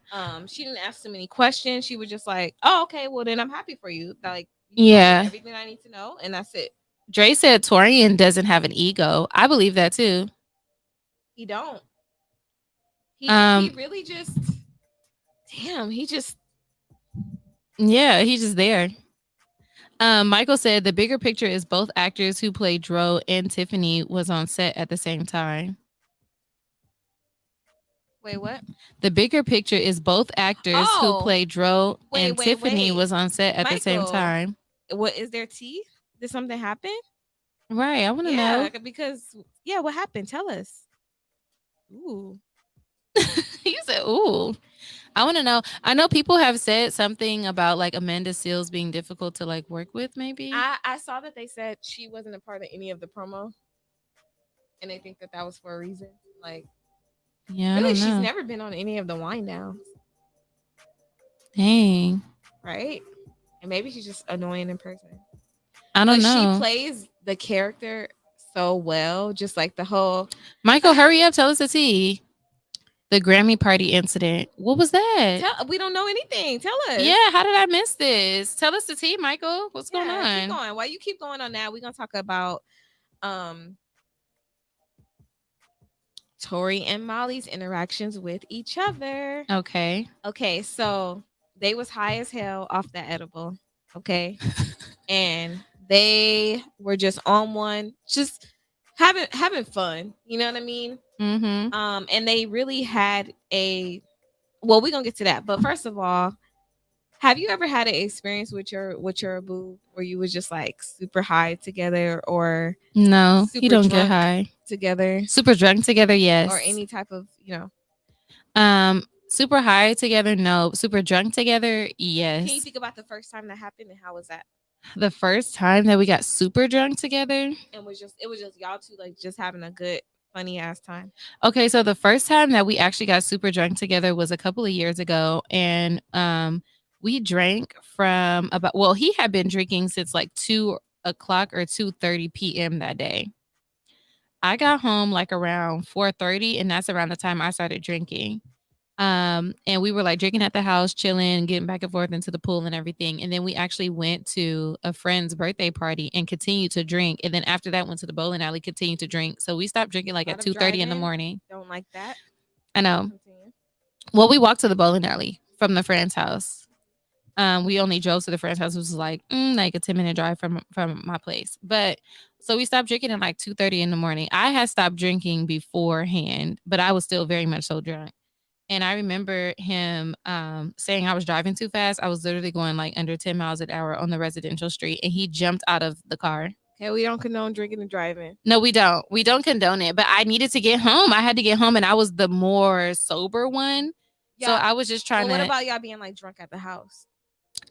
She didn't ask too many questions. She was just like, oh, okay, well then I'm happy for you. Like, yeah, everything I need to know, and that's it. Dre said Torian doesn't have an ego. I believe that too. He don't. He really just damn, he just yeah, he's just there. Michael said the bigger picture is both actors who played Dro and Tiffany was on set at the same time. Wait, what? The bigger picture is both actors who played Dro and Tiffany was on set at the same time. What is there tea? Did something happen? Right, I want to know. Because what happened? Tell us. Ooh. You said, ooh. I want to know. I know people have said something about like Amanda Seales being difficult to like work with, maybe. I saw that they said she wasn't a part of any of the promo. And they think that was for a reason. Like, yeah, really, she's never been on any of the wind downs. Dang. Right? And maybe she's just annoying in person. I don't know. She plays the character so well. Just like the whole Michael, hurry up, tell us the tea. The Grammy party incident. What was that? We don't know anything. Tell us. Yeah, how did I miss this? Tell us the tea, Michael. What's going on? Keep going. While you keep going on that, we're gonna talk about Tori and Molly's interactions with each other. Okay. Okay, so they was high as hell off that edible. Okay. And they were just on one, just having fun. You know what I mean? Mm-hmm. And they really had well, we're gonna get to that. But first of all, have you ever had an experience with your boo where you was just like super high together or no, you don't get high together? Super drunk together, yes. Or any type of, super high together, no. Super drunk together, yes. Can you think about the first time that happened and how was that? The first time that we got super drunk together? And it was just y'all two like just having a good funny ass time? Okay, so the first time that we actually got super drunk together was a couple of years ago, and we drank from about. Well, he had been drinking since like 2 o'clock or 2:30 p.m. that day. I got home like around 4:30, and that's around the time I started drinking. And we were like drinking at the house, chilling, getting back and forth into the pool and everything. And then we actually went to a friend's birthday party and continued to drink. And then after that, went to the bowling alley, continued to drink. So we stopped drinking like A lot at of 2:30 in the driving. morning. Don't like that. I know. Continue. Well, we walked to the bowling alley from the friend's house. We only drove to the friend's house, which was like a 10-minute drive from my place. But so we stopped drinking at like 2:30 in the morning. I had stopped drinking beforehand, but I was still very much so drunk. And I remember him saying I was driving too fast. I was literally going like under 10 miles an hour on the residential street, and he jumped out of the car. Okay, we don't condone drinking and driving. No, we don't. We don't condone it. But I needed to get home. I had to get home, and I was the more sober one. So Yeah. I was just trying Well, what to. about y'all being like drunk at the house?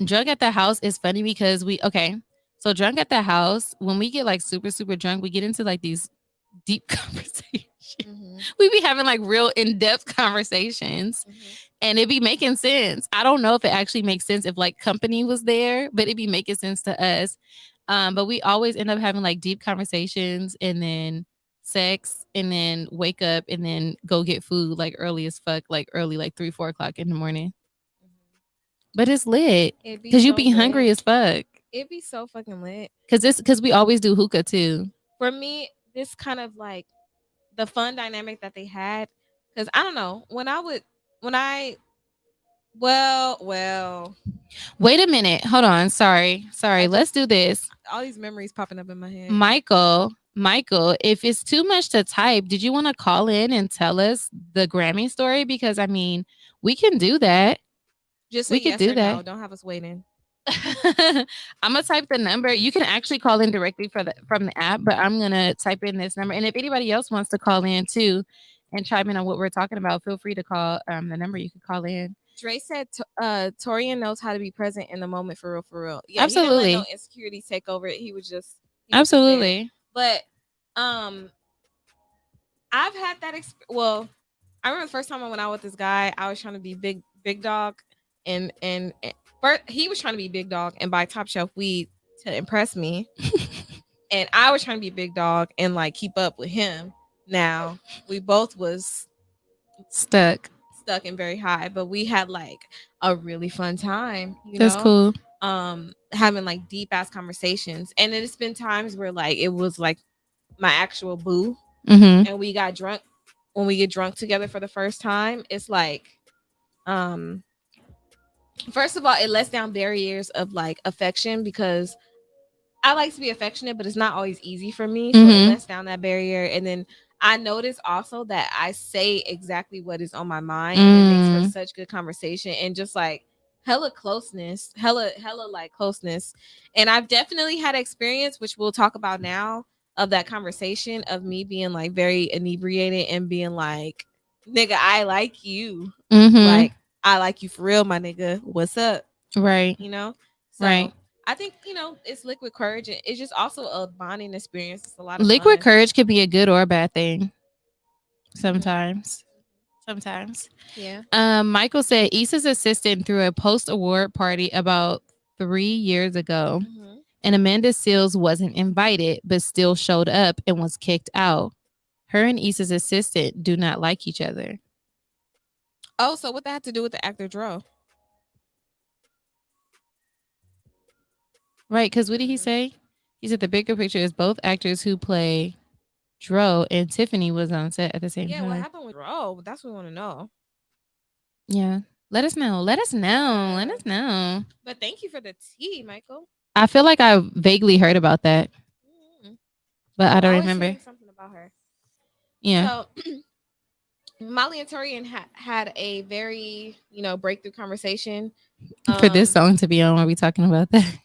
Drunk at the house is funny because okay. So drunk at the house, when we get like super, super drunk, we get into like these deep conversations. We be having like real in-depth conversations. And it be making sense. I don't know if it actually makes sense if like company was there, but it be making sense to us. But we always end up having like deep conversations and then sex and then wake up and then go get food like early as fuck, like early, like 3, 4 o'clock in the morning. But it's lit It'd be because you so be hungry lit. as fuck. It'd be so fucking lit. Because we always do hookah too. For me, this kind of like the fun dynamic that they had. Because I don't know, when I well, Wait a minute. Hold on. Sorry. Let's do this. all these memories popping up in my head. Michael, if it's too much to type, did you want to call in and tell us the Grammy story? Because I mean, we can do that. Just we say could yes do or that. no. Don't have us waiting. I'm gonna type the number. You can actually call in directly from the app, but I'm gonna type in this number. And if anybody else wants to call in too and chime in on what we're talking about, feel free to call the number. You can call in. Dre said Torian knows how to be present in the moment for real, for real. Yeah, Absolutely. He didn't let no insecurities take over it. He was just Absolutely. But I've had that experience. Well, I remember the first time I went out with this guy, I was trying to be big dog, and first, he was trying to be big dog and buy top shelf weed to impress me, and I was trying to be big dog and like keep up with him. Now we both was stuck and very high, but we had like a really fun time. That's cool. Having like deep ass conversations, and it's been times where like it was like my actual boo, and we got drunk. When we get drunk together for the first time, it's like, first of all, it lets down barriers of like affection because I like to be affectionate, but it's not always easy for me. So it lets down that barrier. And then I notice also that I say exactly what is on my mind, and it makes for such good conversation and just like hella closeness, hella like closeness. And I've definitely had experience, which we'll talk about now, of that conversation of me being like very inebriated and being like, nigga, I like you. Like, I like you for real, my nigga. What's up? Right. So right. I think, it's liquid courage. It's just also a bonding experience. It's a lot of liquid courage could be a good or a bad thing. Sometimes. Yeah. Michael said Issa's assistant threw a post-award party about 3 years ago. And Amanda Seales wasn't invited, but still showed up and was kicked out. Her and Issa's assistant do not like each other. Oh, so what that had to do with the actor Dro? Right, because what did he say? He said the bigger picture is both actors who play Dro and Tiffany was on set at the same time. Yeah, what happened with Dro? That's what we want to know. Yeah. Let us know. Let us know. But thank you for the tea, Michael. I feel like I vaguely heard about that. But I don't remember. Something about her. Yeah. So Molly and Tori had a very, breakthrough conversation. For this song to be on, are we talking about that?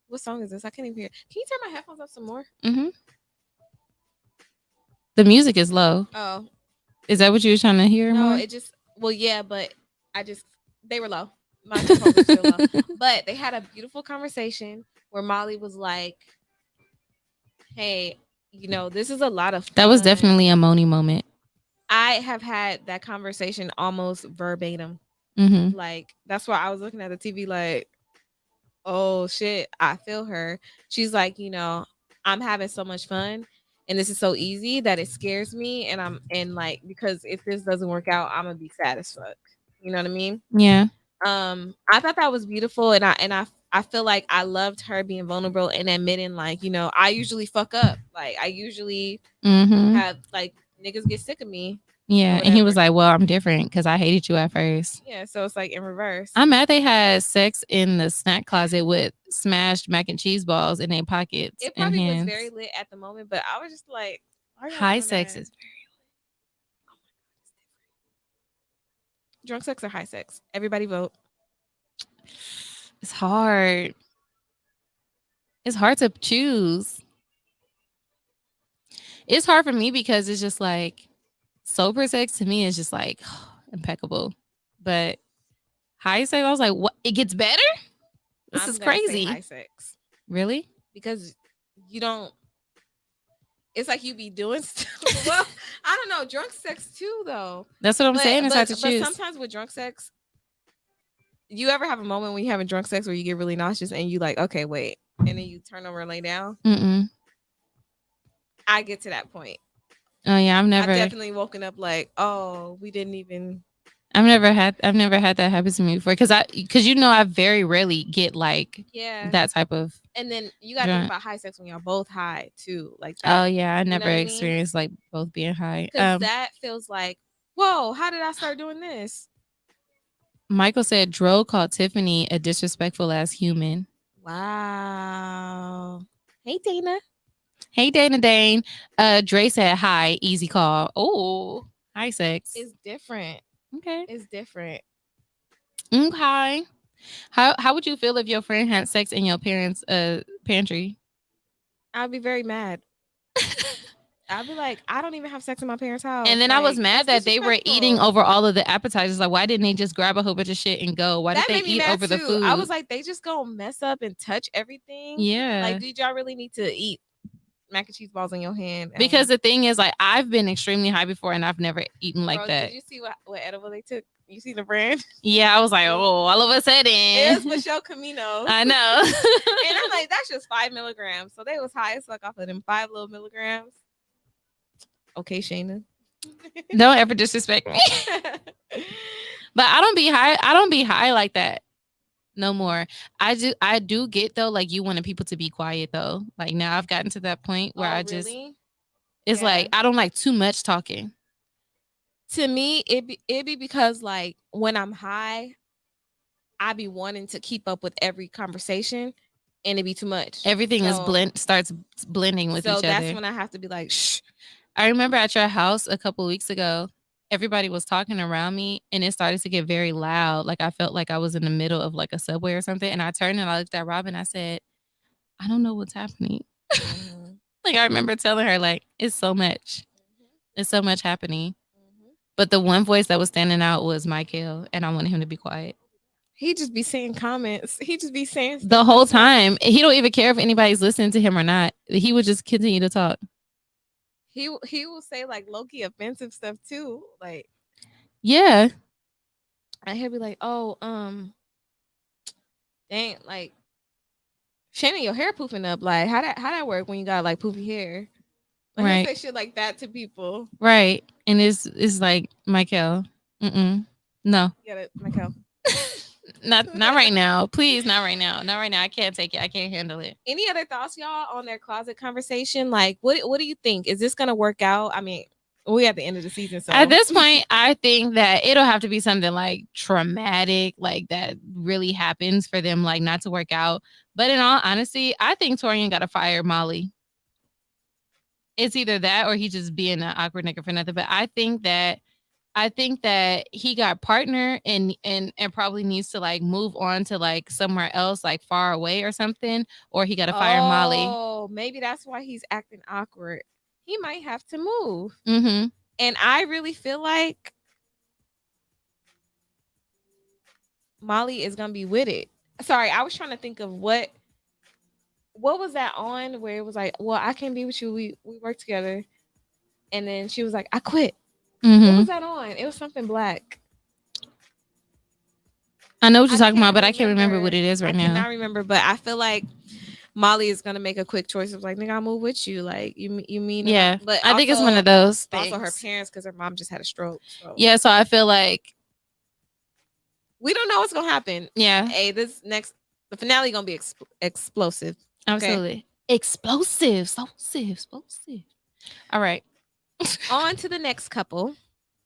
What song is this? I can't even hear. Can you turn my headphones up some more? The music is low. Oh. Is that what you were trying to hear? No, more? it just, yeah, but they were low. My headphones were still low. But they had a beautiful conversation where Molly was like, hey, this is a lot of That was fun. definitely a Moni moment. I have had that conversation almost verbatim. Mm-hmm. Like, that's why I was looking at the TV like, oh shit, I feel her. She's like, I'm having so much fun and this is so easy that it scares me. And like, because if this doesn't work out, I'm gonna be sad as fuck. You know what I mean? Yeah. I thought that was beautiful, and I feel like I loved her being vulnerable and admitting, like, I usually fuck up. Like, I usually Mm-hmm. have, like, niggas get sick of me or Yeah. And he was whatever. like, well, I'm different because I hated you at first. Yeah, so it's like in reverse. I'm mad they had sex in the snack closet with smashed mac and cheese balls in their pockets It and probably was very hands. lit at the moment, but I was just like, why are y'all High doing sex that? is Drunk sex or high sex? Everybody vote. it's hard. It's hard to choose. It's hard for me because it's just like sober sex to me is just like impeccable. But high sex, I was like, what? It gets better? This I'm is gonna say crazy. high sex Really? because you don't. It's like you be doing stuff. Well, I don't know. Drunk sex too, though. That's what I'm But saying. It's hard but to but choose. sometimes with drunk sex, you ever have a moment when you having drunk sex where you get really nauseous and you like, okay, wait, and then you turn over and lay down? Mm-mm. I get to that point. Oh yeah, I've definitely woken up like, oh, we didn't even. I've never had that happen to me before because I very rarely get like Yeah. that type of And then you got to think drunk. about high sex when y'all both high too, like Oh that. yeah, I You know never what I mean? experienced like both being high. Because that feels like, whoa, how did I start doing this? Michael said Dro called Tiffany a disrespectful ass human. Wow. Hey, Dana. Hey Dana Dane. Dre said hi, easy call. Oh, high sex. It's different. Okay. It's different. Okay. How would you feel if your friend had sex in your parents' pantry? I'd be very mad. I'd be like, I don't even have sex in my parents' house. And then I was Like, mad that's that they were eating disrespectful. over all of the appetizers. Like, why didn't they just grab a whole bunch of shit and go? Why did That they made me eat mad over the too. I food? was like, they just gonna mess up and touch everything. Yeah. Like, did y'all really need to eat mac and cheese balls in your hand? Because the thing is, like, I've been extremely high before and I've never eaten like Bro, that. did you see what edible they took? You see the brand? Yeah, I was like, oh, all of a sudden. It was Michelle Camino. I know. And I'm like, that's just 5 milligrams. So they was high as fuck off of them 5 little milligrams. Okay, Shayna. Don't ever disrespect me. But I don't be high. I don't be high like that no more. I do get though, like you wanted people to be quiet though. Like now I've gotten to that point where I just really? it's like I don't like too much talking. To me, it be because like when I'm high, I be wanting to keep up with every conversation and it be too much. Everything is starts blending with each other. So that's when I have to be like, shh. I remember at your house a couple weeks ago, everybody was talking around me and it started to get very loud. Like I felt like I was in the middle of like a subway or something. And I turned and I looked at Robin. I said, I don't know what's happening. Mm-hmm. Like I remember telling her, like, it's so much. It's so much happening. But the one voice that was standing out was Michael, and I wanted him to be quiet. He just be saying comments. He just be saying stuff The whole time. He don't even care if anybody's listening to him or not. He would just continue to talk. He will say like low-key offensive stuff too. Like, yeah. and he'll be like, oh, dang, like Shannon, your hair poofing up. Like, how that work when you got like poofy hair? Like, right. he'll say shit like that to people. Right. And it's like, Michael, no. Get it, Michael. not right now. Please, not right now. Not right now. I can't take it. I can't handle it. Any other thoughts, y'all, on their closet conversation? Like, what do you think? Is this gonna work out? I mean, we at the end of the season, so at this point, I think that it'll have to be something like traumatic, like that really happens for them, like not to work out. But in all honesty, I think Torian got to fire Molly. It's either that or he just being an awkward nigga for nothing. But I think that he got partner and probably needs to like move on to like somewhere else, like far away or something, or he got to fire Molly. Oh, maybe that's why he's acting awkward. He might have to move. Mm-hmm. And I really feel like Molly is gonna be with it. Sorry, I was trying to think of what what was that on where it was like, well, I can't be with you. We work together. And then she was like, I quit. What Mm-hmm. was that on? It was something black. I know what you're I talking about, can't but I can't remember remember. what it is I right now. cannot remember, but I feel like Molly is gonna make a quick choice of like, nigga, I'll move with you. Like, you mean a lot, Yeah, but I think it's one of those also her things. parents because her mom just had a stroke. So Yeah, so I feel like, we don't know what's gonna happen. yeah, Hey, the finale gonna be explosive. Okay, absolutely explosive, explosive, explosive. All right, on to the next couple.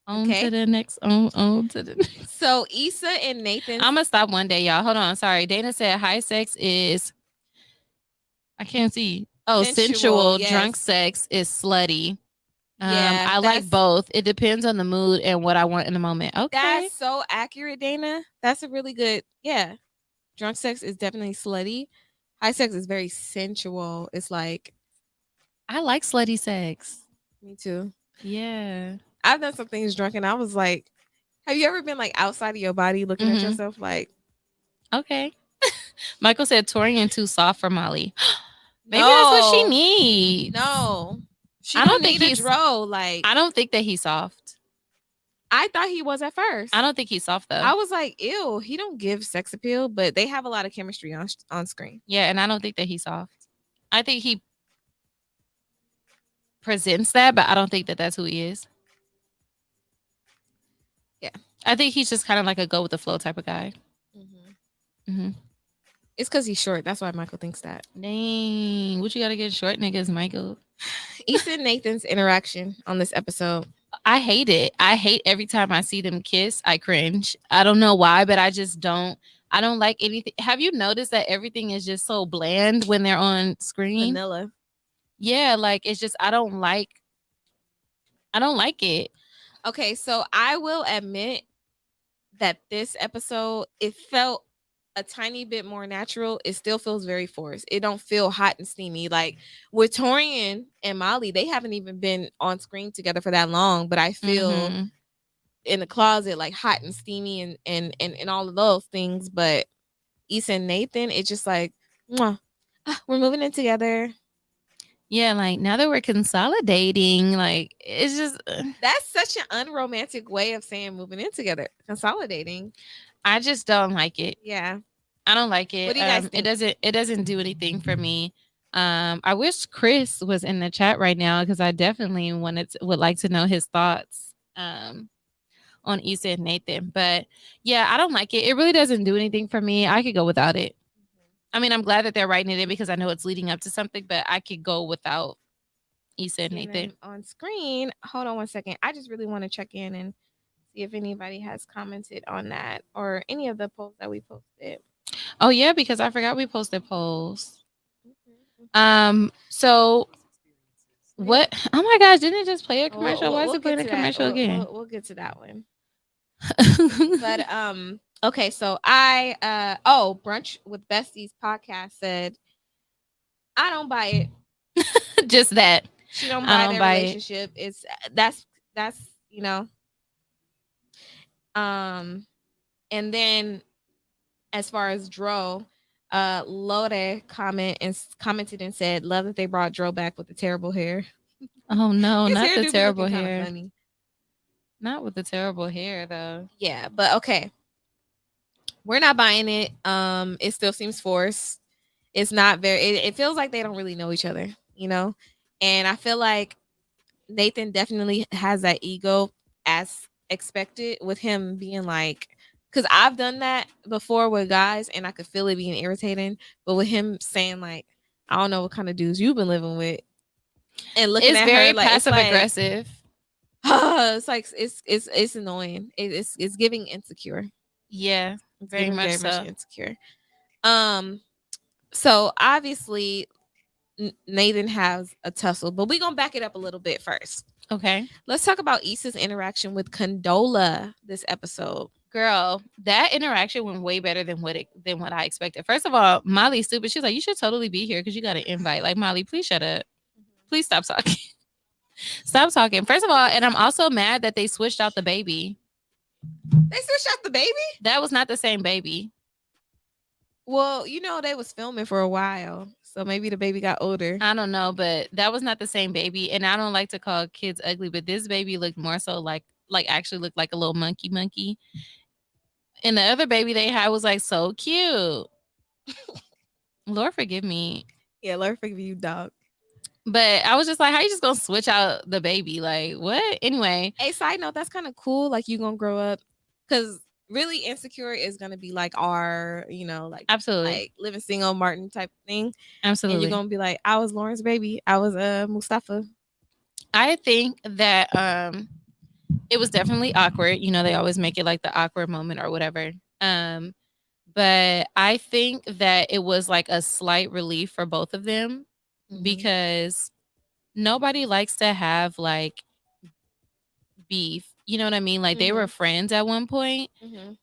on Okay, to the next. On to the next. so Issa and Nathan. I'm gonna stop one day, y'all. Hold on. Sorry, Dana said high sex is. I can't see. Oh, Sensual, sensual. Drunk yes. sex is slutty. Yeah, I like both. It depends on the mood and what I want in the moment. Okay. that's so accurate, Dana. That's a really good. Yeah, drunk sex is definitely slutty. High sex is very sensual. It's like I like slutty sex. me too. Yeah. I've done some things drunk, and I was like, have you ever been like outside of your body looking at Mm-hmm. yourself like, Okay. Michael said Torian too soft for Molly. Maybe that's what she no, needs. no, she I don't don't think need a he's. dro. Like I don't think that he's soft. I thought he was at first. I don't think he's soft though. I was like, ew, he don't give sex appeal, but they have a lot of chemistry on screen. Yeah, and I don't think that he's soft. I think he presents that, but I don't think that that's who he is. Yeah. I think he's just kind of like a go with the flow type of guy. Mm-hmm. It's because he's short. That's why Michael thinks that. Dang, what you gotta get short niggas, Michael? Issa and Nathan's interaction on this episode. I hate it. I hate every time I see them kiss. I cringe. I don't know why, but I just don't. I don't like anything. Have you noticed that everything is just so bland when they're on screen? Vanilla. Yeah, like it's just I don't like. I don't like it. Okay, so I will admit that this episode it felt a tiny bit more natural. It still feels very forced. It don't feel hot and steamy. Like with Torian and Molly, they haven't even been on screen together for that long, but I feel Mhm. in the closet like hot and steamy and all of those things. But Issa and Nathan, it's just like, mwah, we're moving in together. Yeah, like now that we're consolidating, like it's just That's such an unromantic way of saying moving in together. Consolidating. I just don't like it. Yeah. I don't like it. What do you guys It think? doesn't do anything for me. I wish Chris was in the chat right now because I definitely would like to know his thoughts on Issa and Nathan. But yeah, I don't like it. It really doesn't do anything for me. I could go without it. I mean, I'm glad that they're writing it in because I know it's leading up to something, but I could go without Issa and Seeing Nathan. them on screen. Hold on one second. I just really want to check in and see if anybody has commented on that or any of the posts that we posted. Oh yeah, because I forgot we posted polls. Mhm. So what? Oh my gosh, didn't it just play a commercial? Why is We'll it playing get a to that. commercial again? We'll get to that one. But okay, so Brunch with Besties podcast said I don't buy it. Just that. She don't I buy don't their buy it. relationship. It's that's you know. Um and then as far as Dro, Lode commented and said, "Love that they brought Dro back with the terrible hair. Oh no, His not hair the do be looking terrible kind of hair. funny." Not with the terrible hair though. Yeah, but okay, we're not buying it. It still seems forced. It's not very. It feels like they don't really know each other, you know. And I feel like Nathan definitely has that ego as expected with him being like, because I've done that before with guys and I could feel it being irritating. But with him saying like, I don't know what kind of dudes you've been living with, and looking It's at very her like passive aggressive. it's like it's annoying. It's giving insecure. Yeah, It's very giving much very much so. insecure. So obviously Nathan has a tussle, but we're gonna back it up a little bit first. Okay. Let's talk about Issa's interaction with Canola this episode. Girl, that interaction went way better than what I expected. First of all, Molly's stupid. She's like, you should totally be here because you got an invite. Like, Molly, please shut up. Please stop talking. Stop talking. First of all, and I'm also mad that they switched out the baby. They switched out the baby? That was not the same baby. Well, they was filming for a while. So maybe the baby got older. I don't know, but that was not the same baby. And I don't like to call kids ugly, but this baby looked more so like actually looked like a little monkey. And the other baby they had was like so cute. Lord forgive me. Yeah, Lord forgive you, dog. But I was just like, how you just gonna switch out the baby? Like, what? Anyway, Hey, side note, that's kind of cool. Like you gonna grow up, because really insecure is gonna be like our, absolutely. like living single Martin type thing, and you're Absolutely. gonna be like, I was Lauren's baby, I was Mustafa. I think that it was definitely awkward. You know, they always make it like the awkward moment or whatever. Um, but I think that it was like a slight relief for both of them because nobody likes to have like beef. You know what I mean? Like they were friends at one point,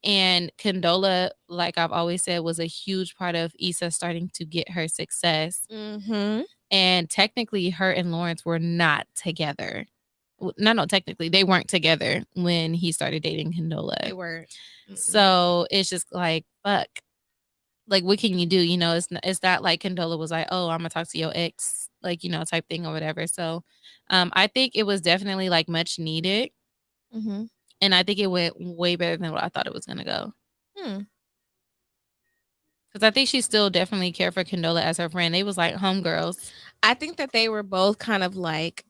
and Condola, like I've always said, was a huge part of Issa starting to get her success. And technically, her and Lawrence were not together. No, technically, they weren't together when he started dating Condola. They were. So it's just like, fuck. Like, what can you do? You know, it's not like Condola was like, oh, I'm gonna talk to your ex, like, you know, type thing or whatever. So, I think it was definitely like much needed, and I think it went way better than what I thought it was gonna go. Because I think she still definitely cared for Condola as her friend. They was like homegirls. I think that they were both kind of like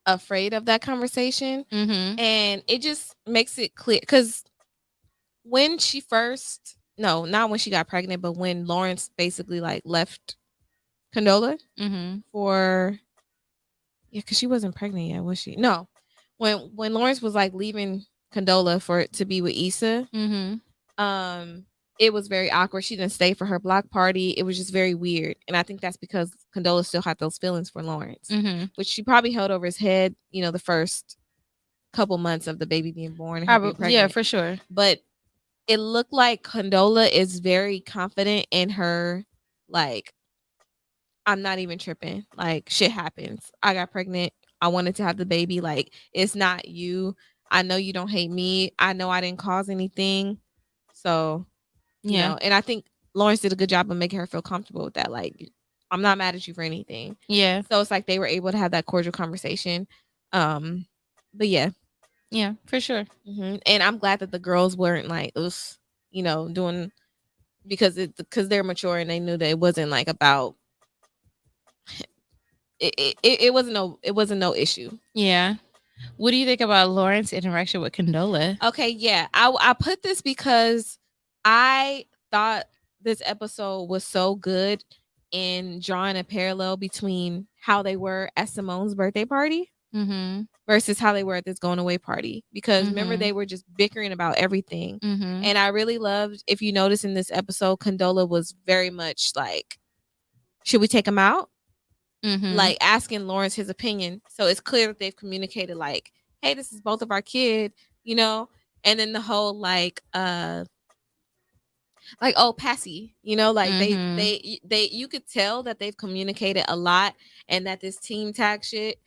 afraid of that conversation, and it just makes it clear because when she first, no, not when she got pregnant, but when Lawrence basically like left Canola for, yeah, because she wasn't pregnant yet, was she? No, when Lawrence was like leaving Condola for to be with Issa, it was very awkward. She didn't stay for her block party. It was just very weird, and I think that's because Condola still had those feelings for Lawrence, which she probably held over his head. You know, the first couple months of the baby being born, and her being pregnant. Yeah, for sure. But it looked like Condola is very confident in her, like, I'm not even tripping. Like, shit happens. I got pregnant. I wanted to have the baby. Like, it's not you. I know you don't hate me. I know I didn't cause anything. So, you know, and I think Lawrence did a good job of making her feel comfortable with that. Like, I'm not mad at you for anything. Yeah. So it's like they were able to have that cordial conversation. But yeah. Yeah, for sure. And I'm glad that the girls weren't like, you know, doing, because they're mature and they knew that it wasn't like about it wasn't no issue. Yeah. What do you think about Lauren's interaction with Condola? Okay, yeah. I put this because I thought this episode was so good in drawing a parallel between how they were at Simone's birthday party versus how they were at this going away party. Because remember, they were just bickering about everything. And I really loved, if you notice in this episode, Condola was very much like, should we take him out? Like asking Lawrence his opinion. So it's clear that they've communicated like, hey, this is both of our kid, you know? And then the whole like oh, Passy, you know, like they you could tell that they've communicated a lot, and that this team tag shit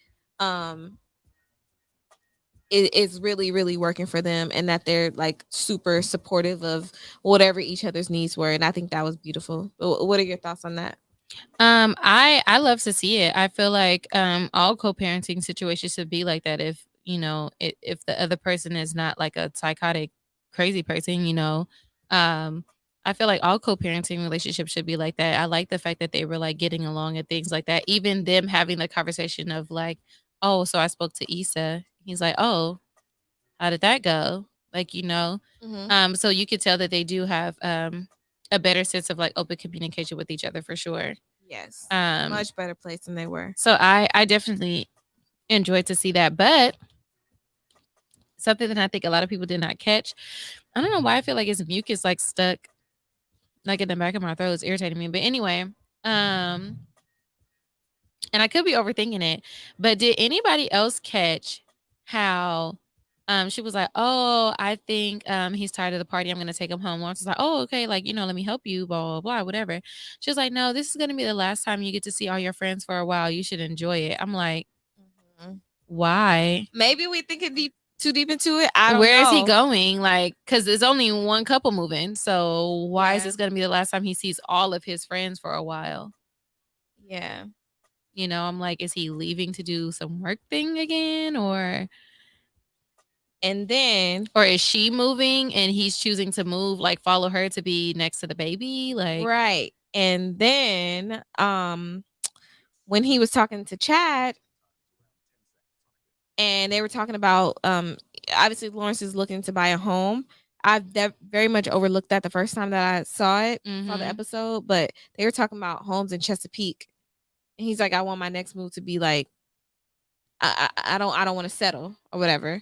is really, really working for them, and that they're like super supportive of whatever each other's needs were. And I think that was beautiful. What are your thoughts on that? I love to see it. I feel like all co-parenting situations should be like that. If you know, if the other person is not like a psychotic crazy person, you know, I feel like all co-parenting relationships should be like that. I like the fact that they were like getting along and things like that. Even them having the conversation of like, oh, so I spoke to Issa. He's like, oh, how did that go? Like, you know, so you could tell that they do have a better sense of like open communication with each other for sure. Yes. Much better place than they were. So I definitely enjoyed to see that. But something that I think a lot of people did not catch, I don't know why I feel like his mucus like stuck like in the back of my throat. It's irritating me. But anyway, and I could be overthinking it, but did anybody else catch how she was like, oh, I think he's tired of the party. I'm gonna take him home. Lawrence was like, oh, okay, like, you know, let me help you, blah, blah, blah, whatever. She was like, no, this is gonna be the last time you get to see all your friends for a while. You should enjoy it. I'm like, why? Maybe we thinking too deep into it. I don't know. Where is he going? Like, because there's only one couple moving. So why is this gonna be the last time he sees all of his friends for a while? Yeah. You know, I'm like, is he leaving to do some work thing again, And then or is she moving and he's choosing to move, like follow her to be next to the baby? Like, right. And then when he was talking to Chad and they were talking about obviously Lawrence is looking to buy a home. I've very much overlooked that the first time that I saw the episode, but they were talking about homes in Chesapeake. And he's like, I want my next move to be like I don't want to settle or whatever.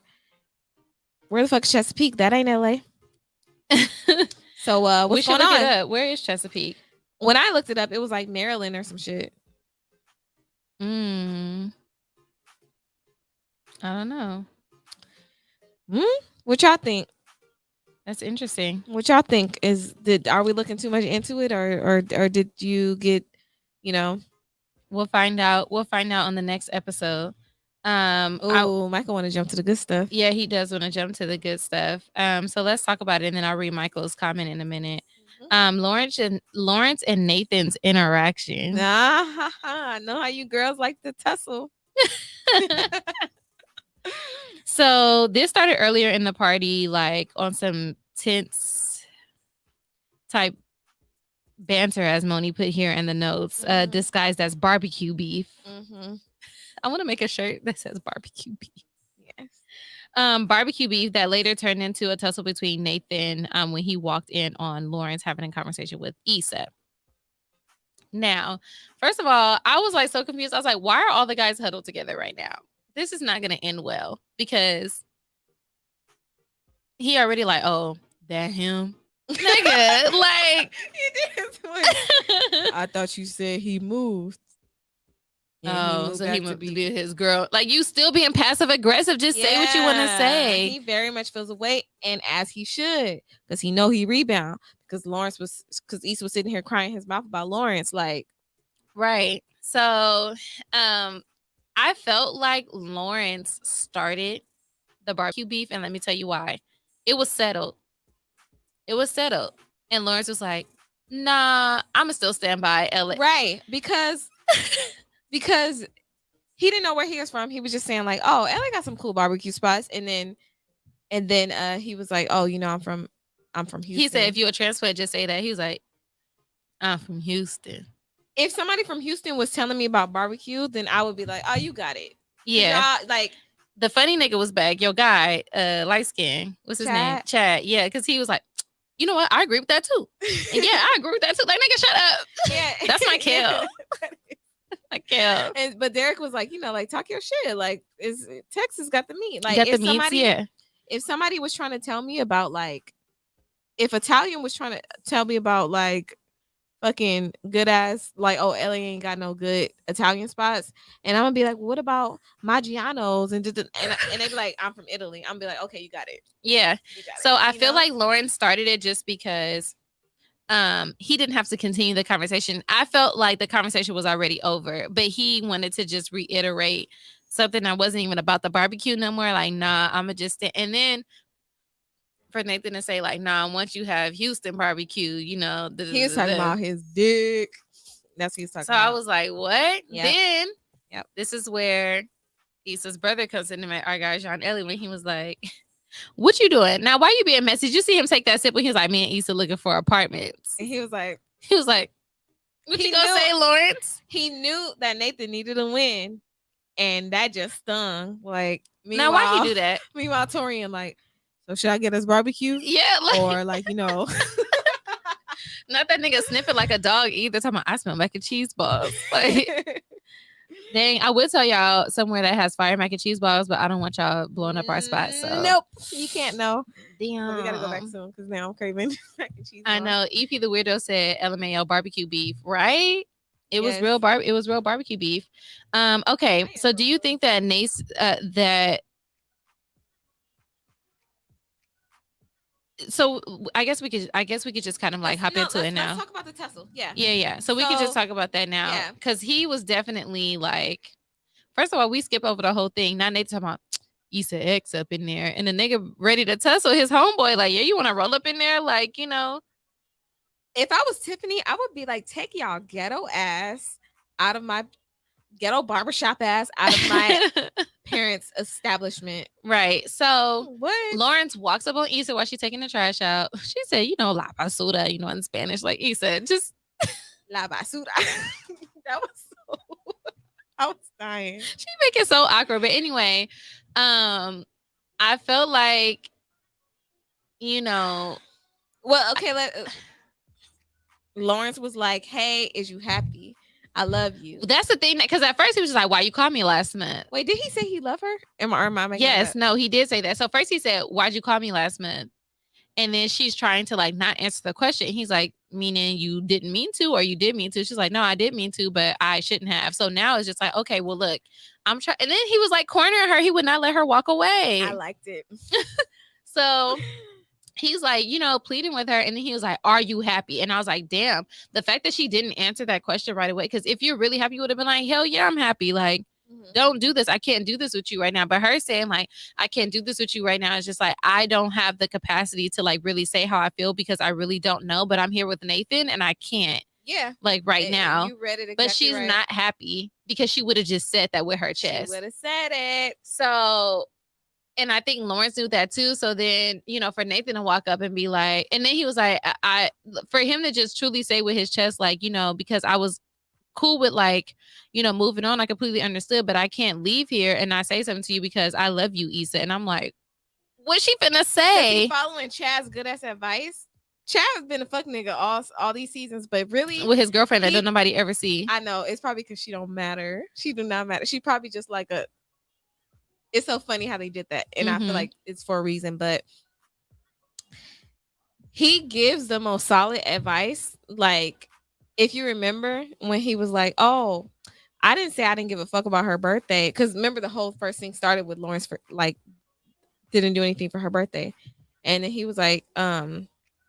Where the fuck is Chesapeake? That ain't LA. So we what's should going look on? it up. Where is Chesapeake? When I looked it up, it was like Maryland or some shit. I don't know. What y'all think? That's interesting. What y'all think? Are we looking too much into it, or did you get, you know? We'll find out. We'll find out on the next episode. Oh, Michael want to jump to the good stuff. Yeah, he does want to jump to the good stuff. So let's talk about it, and then I'll read Michael's comment in a minute. Lawrence and Nathan's interaction. I know how you girls like to tussle. So this started earlier in the party, like on some tense type banter, as Moni put here in the notes, disguised as barbecue beef. I want to make a shirt that says barbecue beef. Yes. Barbecue beef that later turned into a tussle between Nathan when he walked in on Lawrence having a conversation with Issa. Now, first of all, I was like so confused. I was like, why are all the guys huddled together right now? This is not going to end well because he already like, oh, that him? Nigga, like. I thought you said he moved. Yeah, so he moved to be his girl. Like, you still being passive aggressive. Just say what you want to say. He very much feels away, and as he should, because he know he rebound. Because Issa was sitting here crying his mouth about Lawrence, like, right. So, I felt like Lawrence started the barbecue beef, and let me tell you why. It was settled. And Lawrence was like, nah, I'ma still stand by LA. Right. Because he didn't know where he was from. He was just saying like, oh, LA got some cool barbecue spots. And then he was like, oh, you know, I'm from Houston. He said, if you a transplant, just say that. He was like, I'm from Houston. If somebody from Houston was telling me about barbecue, then I would be like, oh, you got it. Yeah. Like, the funny nigga was back. Your guy, light skin. What's his name? Chad. Yeah, because he was like, you know what? I agree with that too. And yeah, I agree with that too. Like, nigga, shut up. Yeah. That's my kill. My kill. But Derek was like, you know, like, talk your shit. Like, Texas got the meat. Like, got the meats, yeah. If somebody was trying to tell me about, like, if Italian was trying to tell me about, like, fucking good ass, like, oh, LA ain't got no good Italian spots, and I'm gonna be like, what about Maggiano's? And they be like, I'm from Italy. I'm gonna be like, okay, you got it. Yeah. So I feel like Lauren started it just because he didn't have to continue the conversation. I felt like the conversation was already over, but he wanted to just reiterate something that wasn't even about the barbecue no more. Like, nah, I'ma just and then for Nathan to say like, nah, once you have Houston barbecue, you know, he was talking about his dick. That's what he's talking about. So I was like, what? Yep. Then this is where Issa's brother comes into our guy John Ellie when he was like, what you doing? Now, why you being messy? Did you see him take that sip when he was like, me and Issa looking for apartments? And he was like, what you gonna say, Lawrence? He knew that Nathan needed a win, and that just stung. Like, now why he do that? Meanwhile, Tori and like, so should I get us barbecue? Yeah, like, or like, you know, not that nigga sniffing like a dog either. Talking about, I smell mac and cheese balls. Like, dang, I would tell y'all somewhere that has fire mac and cheese balls, but I don't want y'all blowing up our spot. So nope, you can't know. Damn, well, we gotta go back soon because now I'm craving mac and cheese balls. I know. EP the weirdo said LMAO barbecue beef, right? It was real barbecue beef. Okay, so do you think that so I guess we could just kind of like hop into it now. Let's talk about the tussle. Yeah. Yeah. So we could just talk about that now. Because he was definitely like, first of all, we skip over the whole thing. Now they talking about Issa X up in there. And the nigga ready to tussle his homeboy. Like, yeah, you want to roll up in there? Like, you know. If I was Tiffany, I would be like, take y'all ghetto ass out of my ghetto barbershop ass, out of my parents' establishment. Right. So What? Lawrence walks up on Issa while she's taking the trash out. She said, la basura, in Spanish. Like Issa, just La basura. That was so. I was dying. she make it so awkward. But anyway, I felt like, Well, okay, Lawrence was like, "Hey, is you happy? I love you." that's the thing. Because at first he was just like, "Why you call me last month?" Wait, did he say he loved her? Am I making that Yes, up? no, he did say that. So first he said, "Why'd you call me last month?" And then she's trying to like not answer the question. He's like, "Meaning you didn't mean to, or you did mean to?" She's like, "No, I did mean to, but I shouldn't have." So now it's just like, okay, well, look, I'm trying. And then he was like cornering her. He would not let her walk away. I liked it. So he's like, pleading with her. And then he was like, "Are you happy?" And I was like, damn, the fact that she didn't answer that question right away. Because if you're really happy, you would have been like, hell yeah, I'm happy. Like, don't do this. I can't do this with you right now. But her saying like, I can't do this with you right now is just like, I don't have the capacity to like really say how I feel because I really don't know. But I'm here with Nathan and I can't. Yeah. Like right now. You read it exactly but she's right. not happy because she would have just said that with her chest. She would have said it. So, and I think Lawrence knew that too. So then, for Nathan to walk up and be like, and then he was like, for him to just truly say with his chest, like, because I was cool with like, moving on. I completely understood, but I can't leave here and not say something to you because I love you, Issa. And I'm like, what's she finna say? Following Chad's good ass advice. Chad has been a fuck nigga all these seasons, but really with his girlfriend that don't nobody ever see. I know it's probably because she don't matter. She do not matter. She probably just like a. It's so funny how they did that, and I feel like it's for a reason. But he gives the most solid advice. Like, if you remember when he was like, "Oh, I didn't say I didn't give a fuck about her birthday," because remember the whole first thing started with Lawrence for like didn't do anything for her birthday, and then he was like,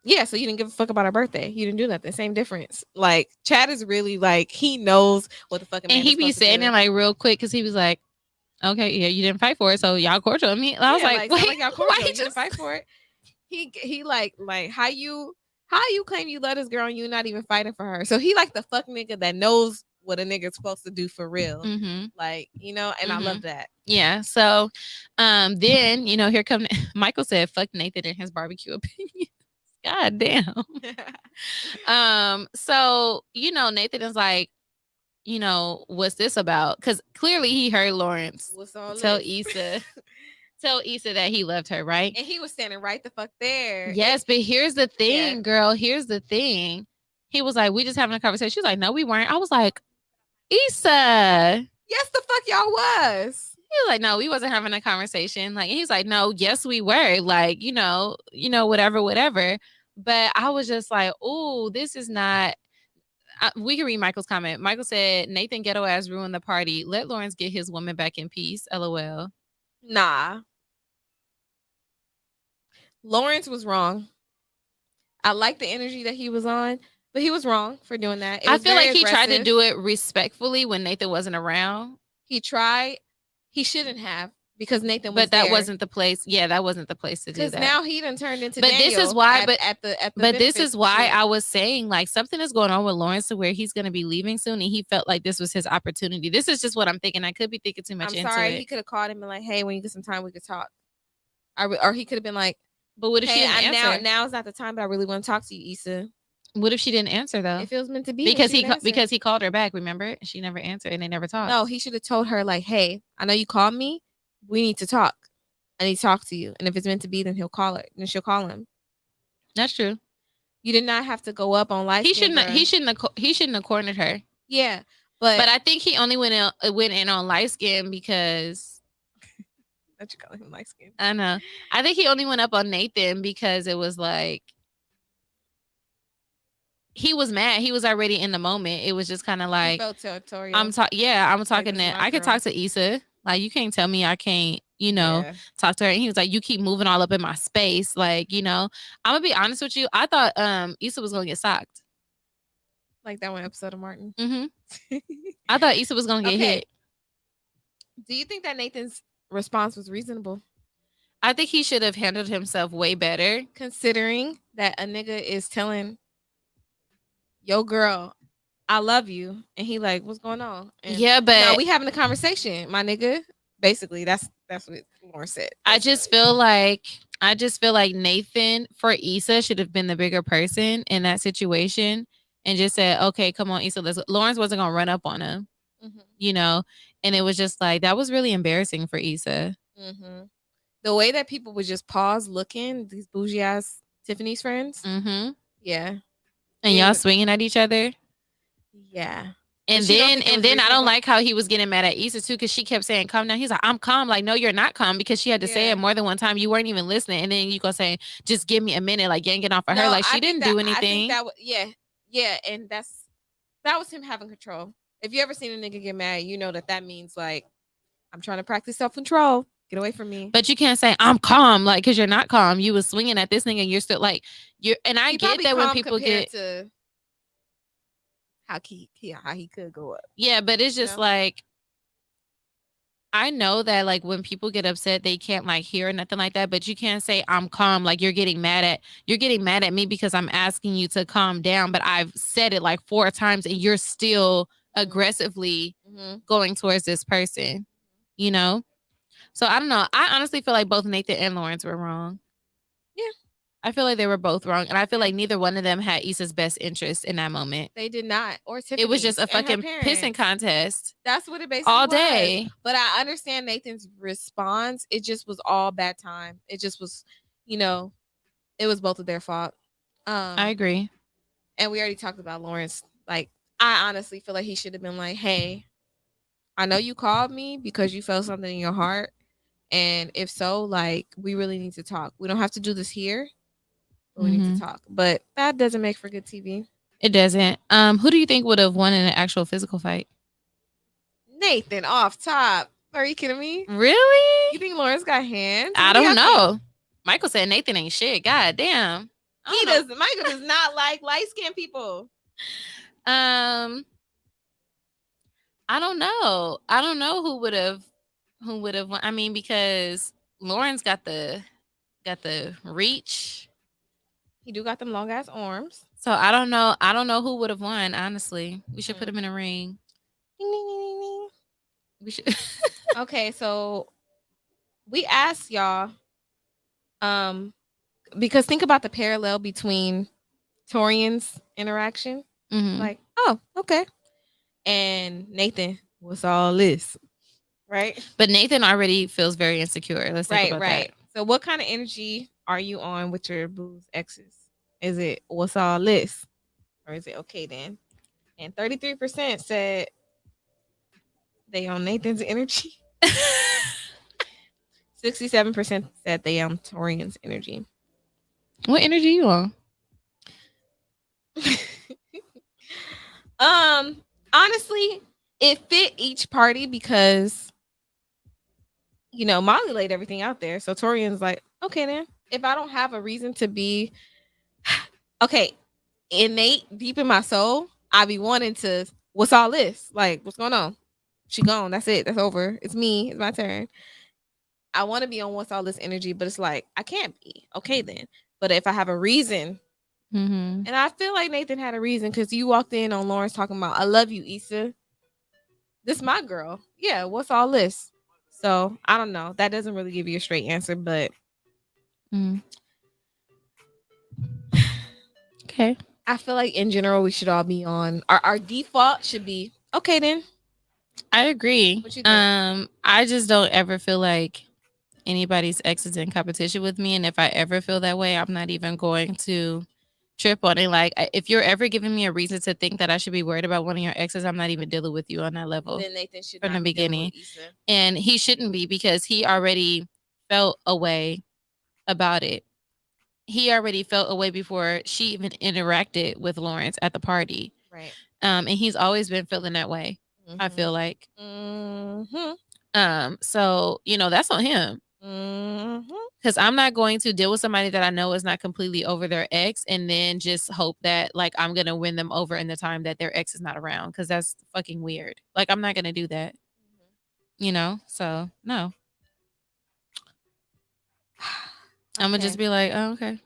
yeah, so you didn't give a fuck about her birthday. You didn't do nothing. Same difference. Like Chad is really like he knows what the fucking. And he be saying it like real quick because he was like, "Okay, yeah, you didn't fight for it, so y'all cordial me." I was like, "Wait, y'all cordial. Why you didn't fight for it?" He like how you claim you love this girl and you not even fighting for her. So he like the fuck nigga that knows what a nigga's supposed to do for real. Like, and I love that. Yeah. So then, here come Michael said, "Fuck Nathan and his barbecue opinion." God damn. So, Nathan is like, what's this about? Because clearly he heard Lawrence tell Issa that he loved her, right? And he was standing right the fuck there. Yes, but here's the thing, girl. Here's the thing. He was like, we just having a conversation. She was like, no, we weren't. I was like, Issa. Yes, the fuck y'all was. He was like, no, we wasn't having a conversation. Like, he's like, no, yes, we were. Like, whatever. But I was just like, oh, this is not. We can read Michael's comment. Michael said, Nathan ghetto ass ruined the party. Let Lawrence get his woman back in peace. LOL. Nah. Lawrence was wrong. I like the energy that he was on, but he was wrong for doing that. I feel like he tried to do it respectfully when Nathan wasn't around. He tried. He shouldn't have because Nathan was there. But that there. wasn't the place. Yeah, that wasn't the place to do that. Because now he done turned into. But Daniel this is why. But this is why I was saying like something is going on with Lawrence to where he's going to be leaving soon, and he felt like this was his opportunity. This is just what I'm thinking. I could be thinking too much. I'm sorry. He could have called him and been like, "Hey, when you get some time, we could talk." Or he could have been like, "But what if she didn't answer? Now is not the time, but I really want to talk to you, Issa." What if she didn't answer though? If it was meant to be, because he called her back. Remember, she never answered, and they never talked. No, he should have told her like, "Hey, I know you called me. We need to talk. I need to talk to you. And if it's meant to be, then he'll call her. Then she'll call him." That's true. You did not have to go up on light. He shouldn't have cornered her. Yeah, but I think he only went in on light skin because. That you call him light skin. I know. I think he only went up on Nathan because it was like. He was mad. He was already in the moment. It was just kind of like. He felt territorial. I'm talking to. I could talk to Issa. Like, you can't tell me I can't, talk to her. And he was like, you keep moving all up in my space. Like, I'm going to be honest with you. I thought Issa was going to get socked. Like that one episode of Martin. Mm-hmm. I thought Issa was going to get hit. Do you think that Nathan's response was reasonable? I think he should have handled himself way better. Considering that a nigga is telling your girl, I love you. And he like, what's going on? And Yeah, now but we having a conversation, my nigga. Basically, that's what Lauren said. I Basically. just feel like Nathan for Issa should have been the bigger person in that situation and just said, "Okay, come on, Issa." Lawrence wasn't gonna run up on him, Mhm. you know, and it was just like that was really embarrassing for Issa. Mhm. The way that people would just pause looking, these bougie ass Tiffany's friends. Mm-hmm. Yeah. And y'all swinging at each other. Yeah. But And she don't then think it was I don't reasonable? like how he was getting mad at Issa too, because she kept saying, "Calm down." He's like, "I'm calm." Like, no, you're not calm, because she had to say Yeah. it more than one time. You weren't even listening. And then you go say, "Just give me a minute," like yanking off of her. No, Like, she didn't do I think anything. that yeah. Yeah, and that was him having control. If you ever seen a nigga get mad, you know that that means like I'm trying to practice self-control. Get away from me. But you can't say I'm calm, like, because you're not calm. You was swinging at this thing, and you're still like you're. And I He get probably that when calm people compared get to how he could go up. yeah, but it's You just know? like I know that like when people get upset, they can't like hear or nothing like that. But you can't say I'm calm, like you're getting mad at me because I'm asking you to calm down. But I've said it like 4 times, and you're still aggressively Mhm. going towards this person. You know. So I don't know. I honestly feel like both Nathan and Lawrence were wrong. Yeah. I feel like they were both wrong, and I feel Yeah. like neither one of them had Issa's best interest in that moment. They did not. Or It was just Tiffany's a and her fucking pissing parents. contest That's what it basically all was. day. But I understand Nathan's response. It just was all bad time. It just was, you know, it was both of their fault. I Um, agree. and we already talked about Lawrence. Like, I honestly feel like he should have been like, "Hey, I know you called me because you felt something in your heart, and if so, like, we really need to talk. We don't have to do this here, but we need to Hmm. talk." But that doesn't make for good TV. It doesn't. Who do you think would have won in an actual physical fight? Nathan off top. Are you kidding me? Really? You think Lawrence got hands? I What do don't y'all think? know. Michael said Nathan ain't shit. God damn. I He don't does. Michael does not like light skinned people. know. I don't know. I don't know who would have won. I mean, because Lauren's got the reach. He do got them long ass arms. So I don't know. I don't know who would have won. Honestly, we should put Mm. him in a ring. Ding, ding, ding, ding, ding. We should. Okay, so we asked y'all, um, because think about the parallel between Torian's interaction. Mhm. Like, oh, okay. And Nathan, what's all this? Right? But Nathan already feels very insecure. Let's think Right, about right. So what kind of energy are you on with your boo's exes? Is it what's all this? Or is it okay then? And 33% said they on Nathan's energy. that. 67% said they on Torian's energy. What energy you on? Honestly, it fit each party because Molly laid everything out there. So Torian's like, okay then. If I don't have a reason to be okay, innate deep in my soul, I be wanting to what's all this? Like, what's going on? She gone. That's it. That's over. It's me. It's my turn. I want to be on what's all this energy, but it's like I can't be. Okay then. But if I have a reason, Mm-hmm. and I feel like Nathan had a reason because you walked in on Lawrence talking about I love you, Issa. This my girl. Yeah, what's all this? So I don't know. That doesn't really give you a straight answer, but Mm. Okay. I feel like in general we should all be on our default should be okay then. I agree. What you think? I just don't ever feel like anybody's ex is in competition with me, and if I ever feel that way, I'm not even going to trip on it. Like, if you're ever giving me a reason to think that I should be worried about one of your exes, I'm not even dealing with you on that level Then Nathan should from the not be dealing beginning. with Issa. And he shouldn't be, because he already felt a way about it. He already felt a way before she even interacted with Lawrence at the party. Right. And he's always been feeling that way. I Mm-hmm. feel like. Mm-hmm. So, that's on him. Mm-hmm. Because I'm not going to deal with somebody that I know is not completely over their ex and then just hope that like I'm gonna win them over in the time that their ex is not around, because that's fucking weird. Like, I'm not gonna do that. So no. I'm gonna just Okay. be like, oh, okay.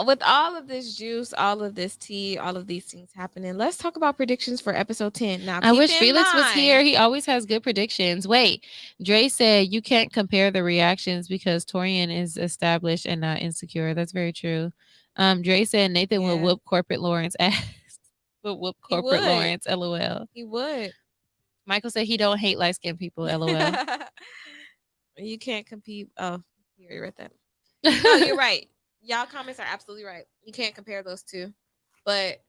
with all of this juice, all of this tea, all of these things happening, let's talk about predictions for episode 10. Now, I keep wish in Felix was here. mind, He always has good predictions. Wait, Dre said you can't compare the reactions because Torian is established and not insecure. That's very true. Dre said Nathan will yeah, whoop corporate Lawrence ass. Will whoop he corporate would. Lawrence. LOL. He would. Michael said he don't hate light skinned people. LOL. You can't compete. Oh, you already read that. No, you're right. Y'all comments are absolutely right. You can't compare those two. But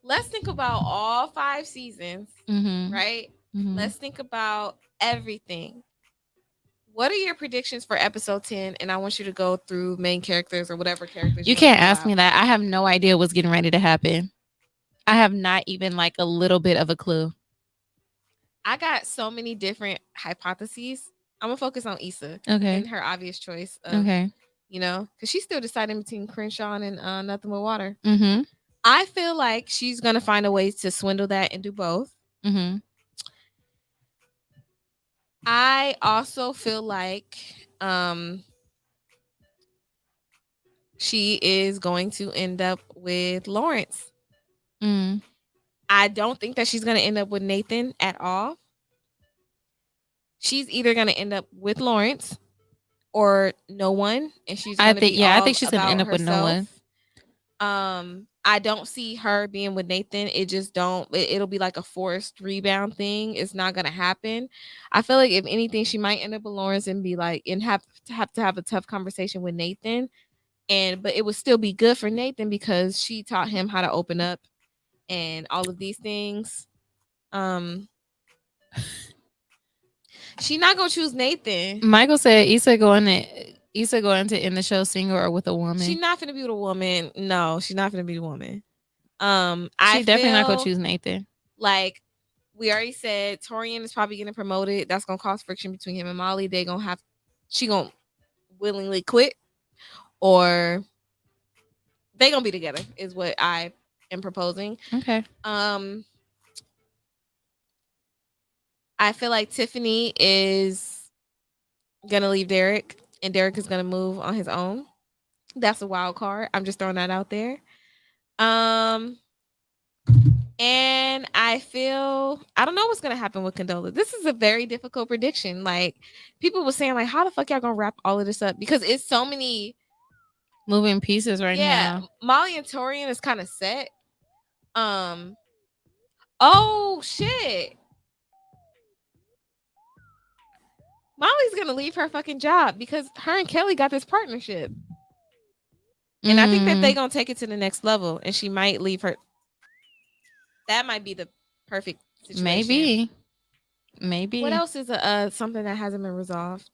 let's think about all 5 seasons, Mm-hmm. right? Mm-hmm. Let's think about everything. What are your predictions for episode 10? And I want you to go through main characters or whatever characters You you want to can't call ask out. me that. I have no idea what's getting ready to happen. I have not even like a little bit of a clue. I got so many different hypotheses. I'm gonna focus on Issa Okay. and her obvious choice of, Okay. because she's still deciding between Crenshaw and Nothing But Water. Mm-hmm. I feel like she's gonna find a way to swindle that and do both. Mm-hmm. I also feel like she is going to end up with Lawrence. Mm. I don't think that she's going to end up with Nathan at all. She's either going to end up with Lawrence or no one, and she's I going to think be all I think she's gonna about end up with no herself. one. I don't see her being with Nathan. It just don't. It'll be like a forced rebound thing. It's not gonna happen. I feel like if anything, she might end up with Lawrence and be like, and have a tough conversation with Nathan. But it would still be good for Nathan because she taught him how to open up and all of these things. She's not gonna choose Nathan. Michael said Issa going to end the show single or with a woman. She's not gonna be with a woman. No, she's not gonna be a woman. She's definitely not gonna choose Nathan. Like we already said, Torian is probably getting promoted. That's gonna cause friction between him and Molly. She gonna willingly quit, or they gonna be together. Is what I am proposing. Okay. I feel like Tiffany is gonna leave Derek, and Derek is gonna move on his own. That's a wild card. I'm just throwing that out there. And I don't know what's gonna happen with Canola. This is a very difficult prediction. Like people were saying, like, how the fuck y'all gonna wrap all of this up? Because it's so many moving pieces right now. Molly and Torian is kind of set. Oh shit. Molly's gonna leave her fucking job because her and Kelly got this partnership. And I think that they gonna take it to the next level, and she might leave her. That might be the perfect situation. Maybe. What else is something that hasn't been resolved?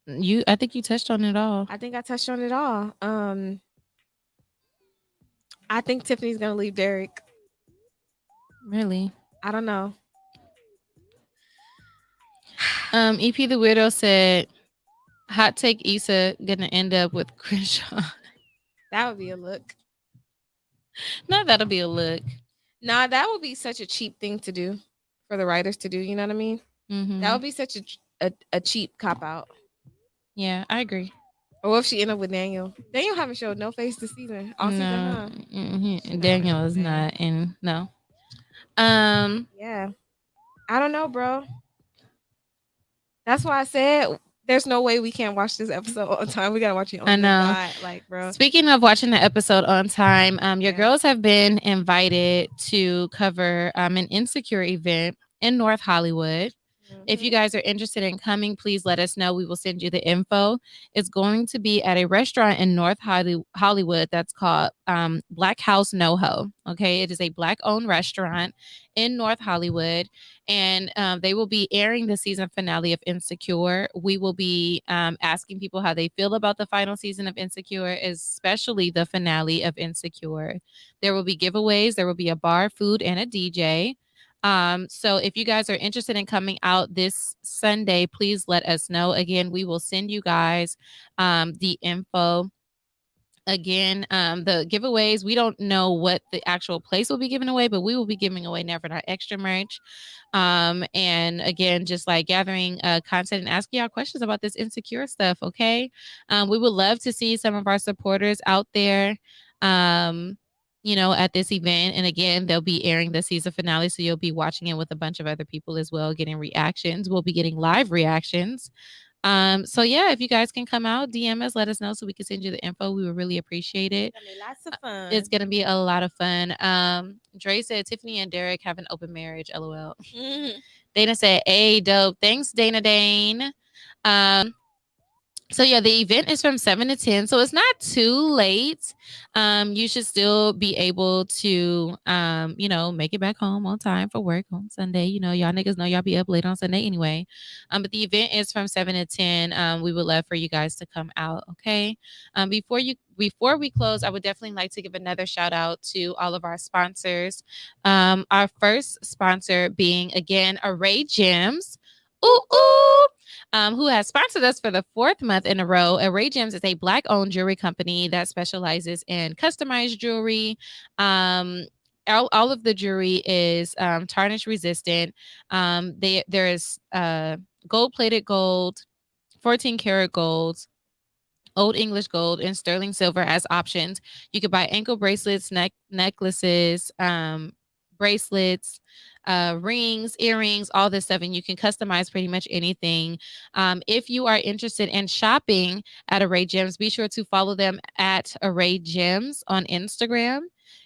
I think you touched on it all. I think I touched on it all. I think Tiffany's gonna leave Derek. Really? I don't know. EP the Weirdo said, "Hot take: Issa gonna end up with Crenshaw." That would be a look. No, that'll be a look. Nah, that would be such a cheap thing to do for the writers to do. You know what I mean? Mm-hmm. That would be such a cheap cop out. Yeah, I agree. Or what if she end up with Daniel? Daniel haven't showed no face this season. All season, huh? Mm-hmm. Daniel is not in. No. Yeah. I don't know, bro. That's why I said there's no way we can't watch this episode on time. We gotta watch it on I know. the dot, like, bro. Speaking of watching the episode on time, your girls have been invited to cover an Insecure event in North Hollywood. If you guys are interested in coming, please let us know. We will send you the info. It's going to be at a restaurant in North Hollywood that's called Black House NoHo. Okay, it is a Black-owned restaurant in North Hollywood, and they will be airing the season finale of Insecure. We will be asking people how they feel about the final season of Insecure, especially the finale of Insecure. There will be giveaways. There will be a bar, food, and a DJ. So if you guys are interested in coming out this Sunday, please let us know. Again, we will send you guys the info Again, the giveaways, we don't know what the actual place will be giving away, but we will be giving away Never Not Extra merch. And again, just like gathering content and asking y'all questions about this insecure stuff. Okay. We would love to see some of our supporters out there. Um, at this event. And again, they'll be airing the season finale. So you'll be watching it with a bunch of other people as well, getting reactions. We'll be getting live reactions. So yeah, if you guys can come out, DM us, let us know so we can send you the info. We would really appreciate it. Gonna be lots of fun. It's gonna be a lot of fun. Dre said Tiffany and Derek have an open marriage. LOL. Dana said, "Hey, dope. Thanks, Dana Dane." So yeah, the event is from 7 to 10, so it's not too late. You should still be able to make it back home on time for work on Sunday. Y'all niggas know y'all be up late on Sunday anyway. But the event is from 7 to 10. We would love for you guys to come out, okay? Before we close, I would definitely like to give another shout out to all of our sponsors. Our first sponsor being again Array Gems. Ooh, ooh. Who has sponsored us for the 4th month in a row. Array Gems is a Black-owned jewelry company that specializes in customized jewelry. All of the jewelry is tarnish resistant. There is gold-plated gold, 14 karat gold, Old English gold, and sterling silver as options. You could buy ankle bracelets, necklaces, bracelets, rings, earrings, all this stuff, and you can customize pretty much anything. If you are interested in shopping at Array Gems, be sure to follow them at Array Gems on Instagram.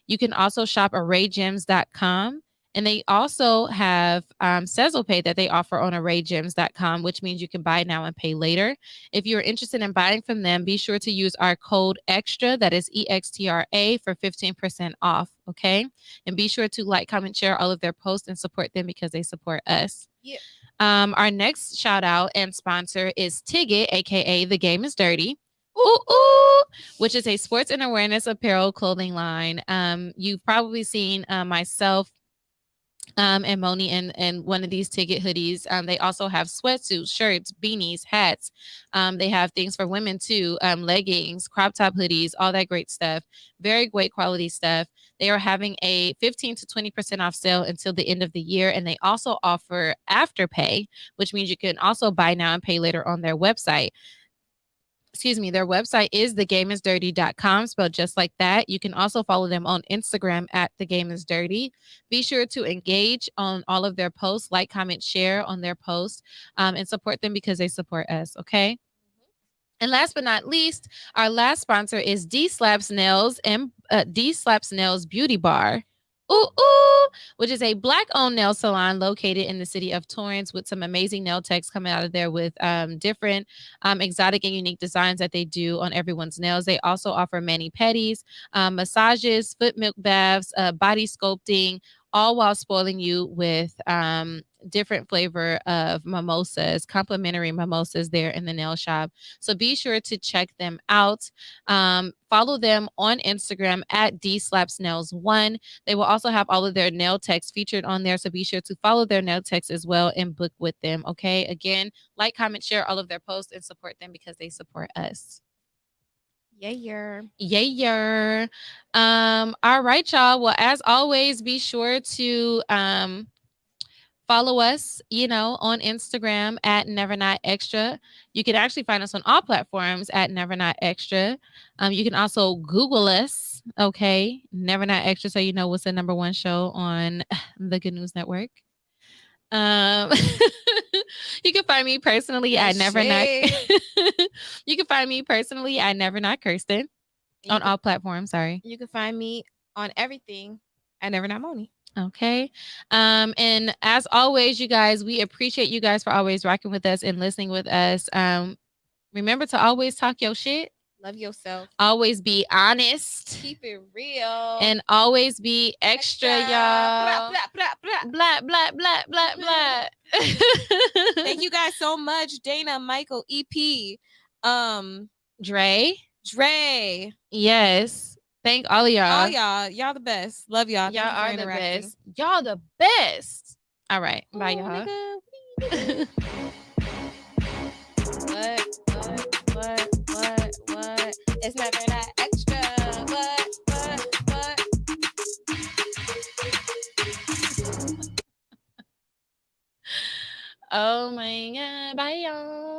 You can also shop arraygems.com. And they also have Sezzle Pay that they offer on arraygems.com, which means you can buy now and pay later. If you're interested in buying from them, be sure to use our code EXTRA, that is EXTRA, for 15% off, okay? And be sure to like, comment, share all of their posts and support them because they support us. Yeah. Our next shout out and sponsor is Tigget, aka The Game is Dirty. Ooh, ooh, which is a sports and awareness apparel clothing line. You've probably seen myself and Moni and one of these Ticket hoodies. They also have sweatsuits, shirts, beanies, hats. They have things for women too, leggings, crop top hoodies, all that great stuff. Very great quality stuff. They are having a 15 to 20% off sale until the end of the year. And they also offer afterpay, which means you can also buy now and pay later on their website. Their website is thegameisdirty.com, spelled just like that. You can also follow them on Instagram at thegameisdirty. Be sure to engage on all of their posts, like, comment, share on their posts, and support them because they support us, okay? And last but not least, our last sponsor is D Slaps Nails and D Slaps Nails Beauty Bar. Ooh, ooh, which is a Black-owned nail salon located in the city of Torrance with some amazing nail techs coming out of there with different exotic and unique designs that they do on everyone's nails. They also offer mani-pedis, massages, foot milk baths, body sculpting, all while spoiling you with different flavor of mimosas, complimentary mimosas there in the nail shop. So be sure to check them out. Follow them on Instagram at DSlapsNails1. They will also have all of their nail techs featured on there. So be sure to follow their nail techs as well and book with them. Okay. Again, like, comment, share all of their posts and support them because they support us. Yeah. Yeah. All right, y'all. Well, as always, be sure to follow us, on Instagram at Never Not Extra. You can actually find us on all platforms at Never Not Extra. You can also Google us, okay? Never Not Extra, so you know what's the number one show on the Good News Network. You can find me personally at Never Not. You can find me personally at Never Not Kirsten on all platforms. Sorry. You can find me on everything at Never Not Moni. Okay. And as always, you guys, we appreciate you guys for always rocking with us and listening with us. Remember to always talk your shit. Love yourself. Always be honest. Keep it real. And always be extra, y'all. Blah, blah, blah, blah, blah. Thank you guys so much. Dana, Michael, EP, Dre. Yes. Thank all of y'all. All y'all. Y'all the best. Love y'all. Y'all are the best. Y'all the best. All right. Bye, y'all. What? It's Never Not Extra. Oh my god, bye y'all.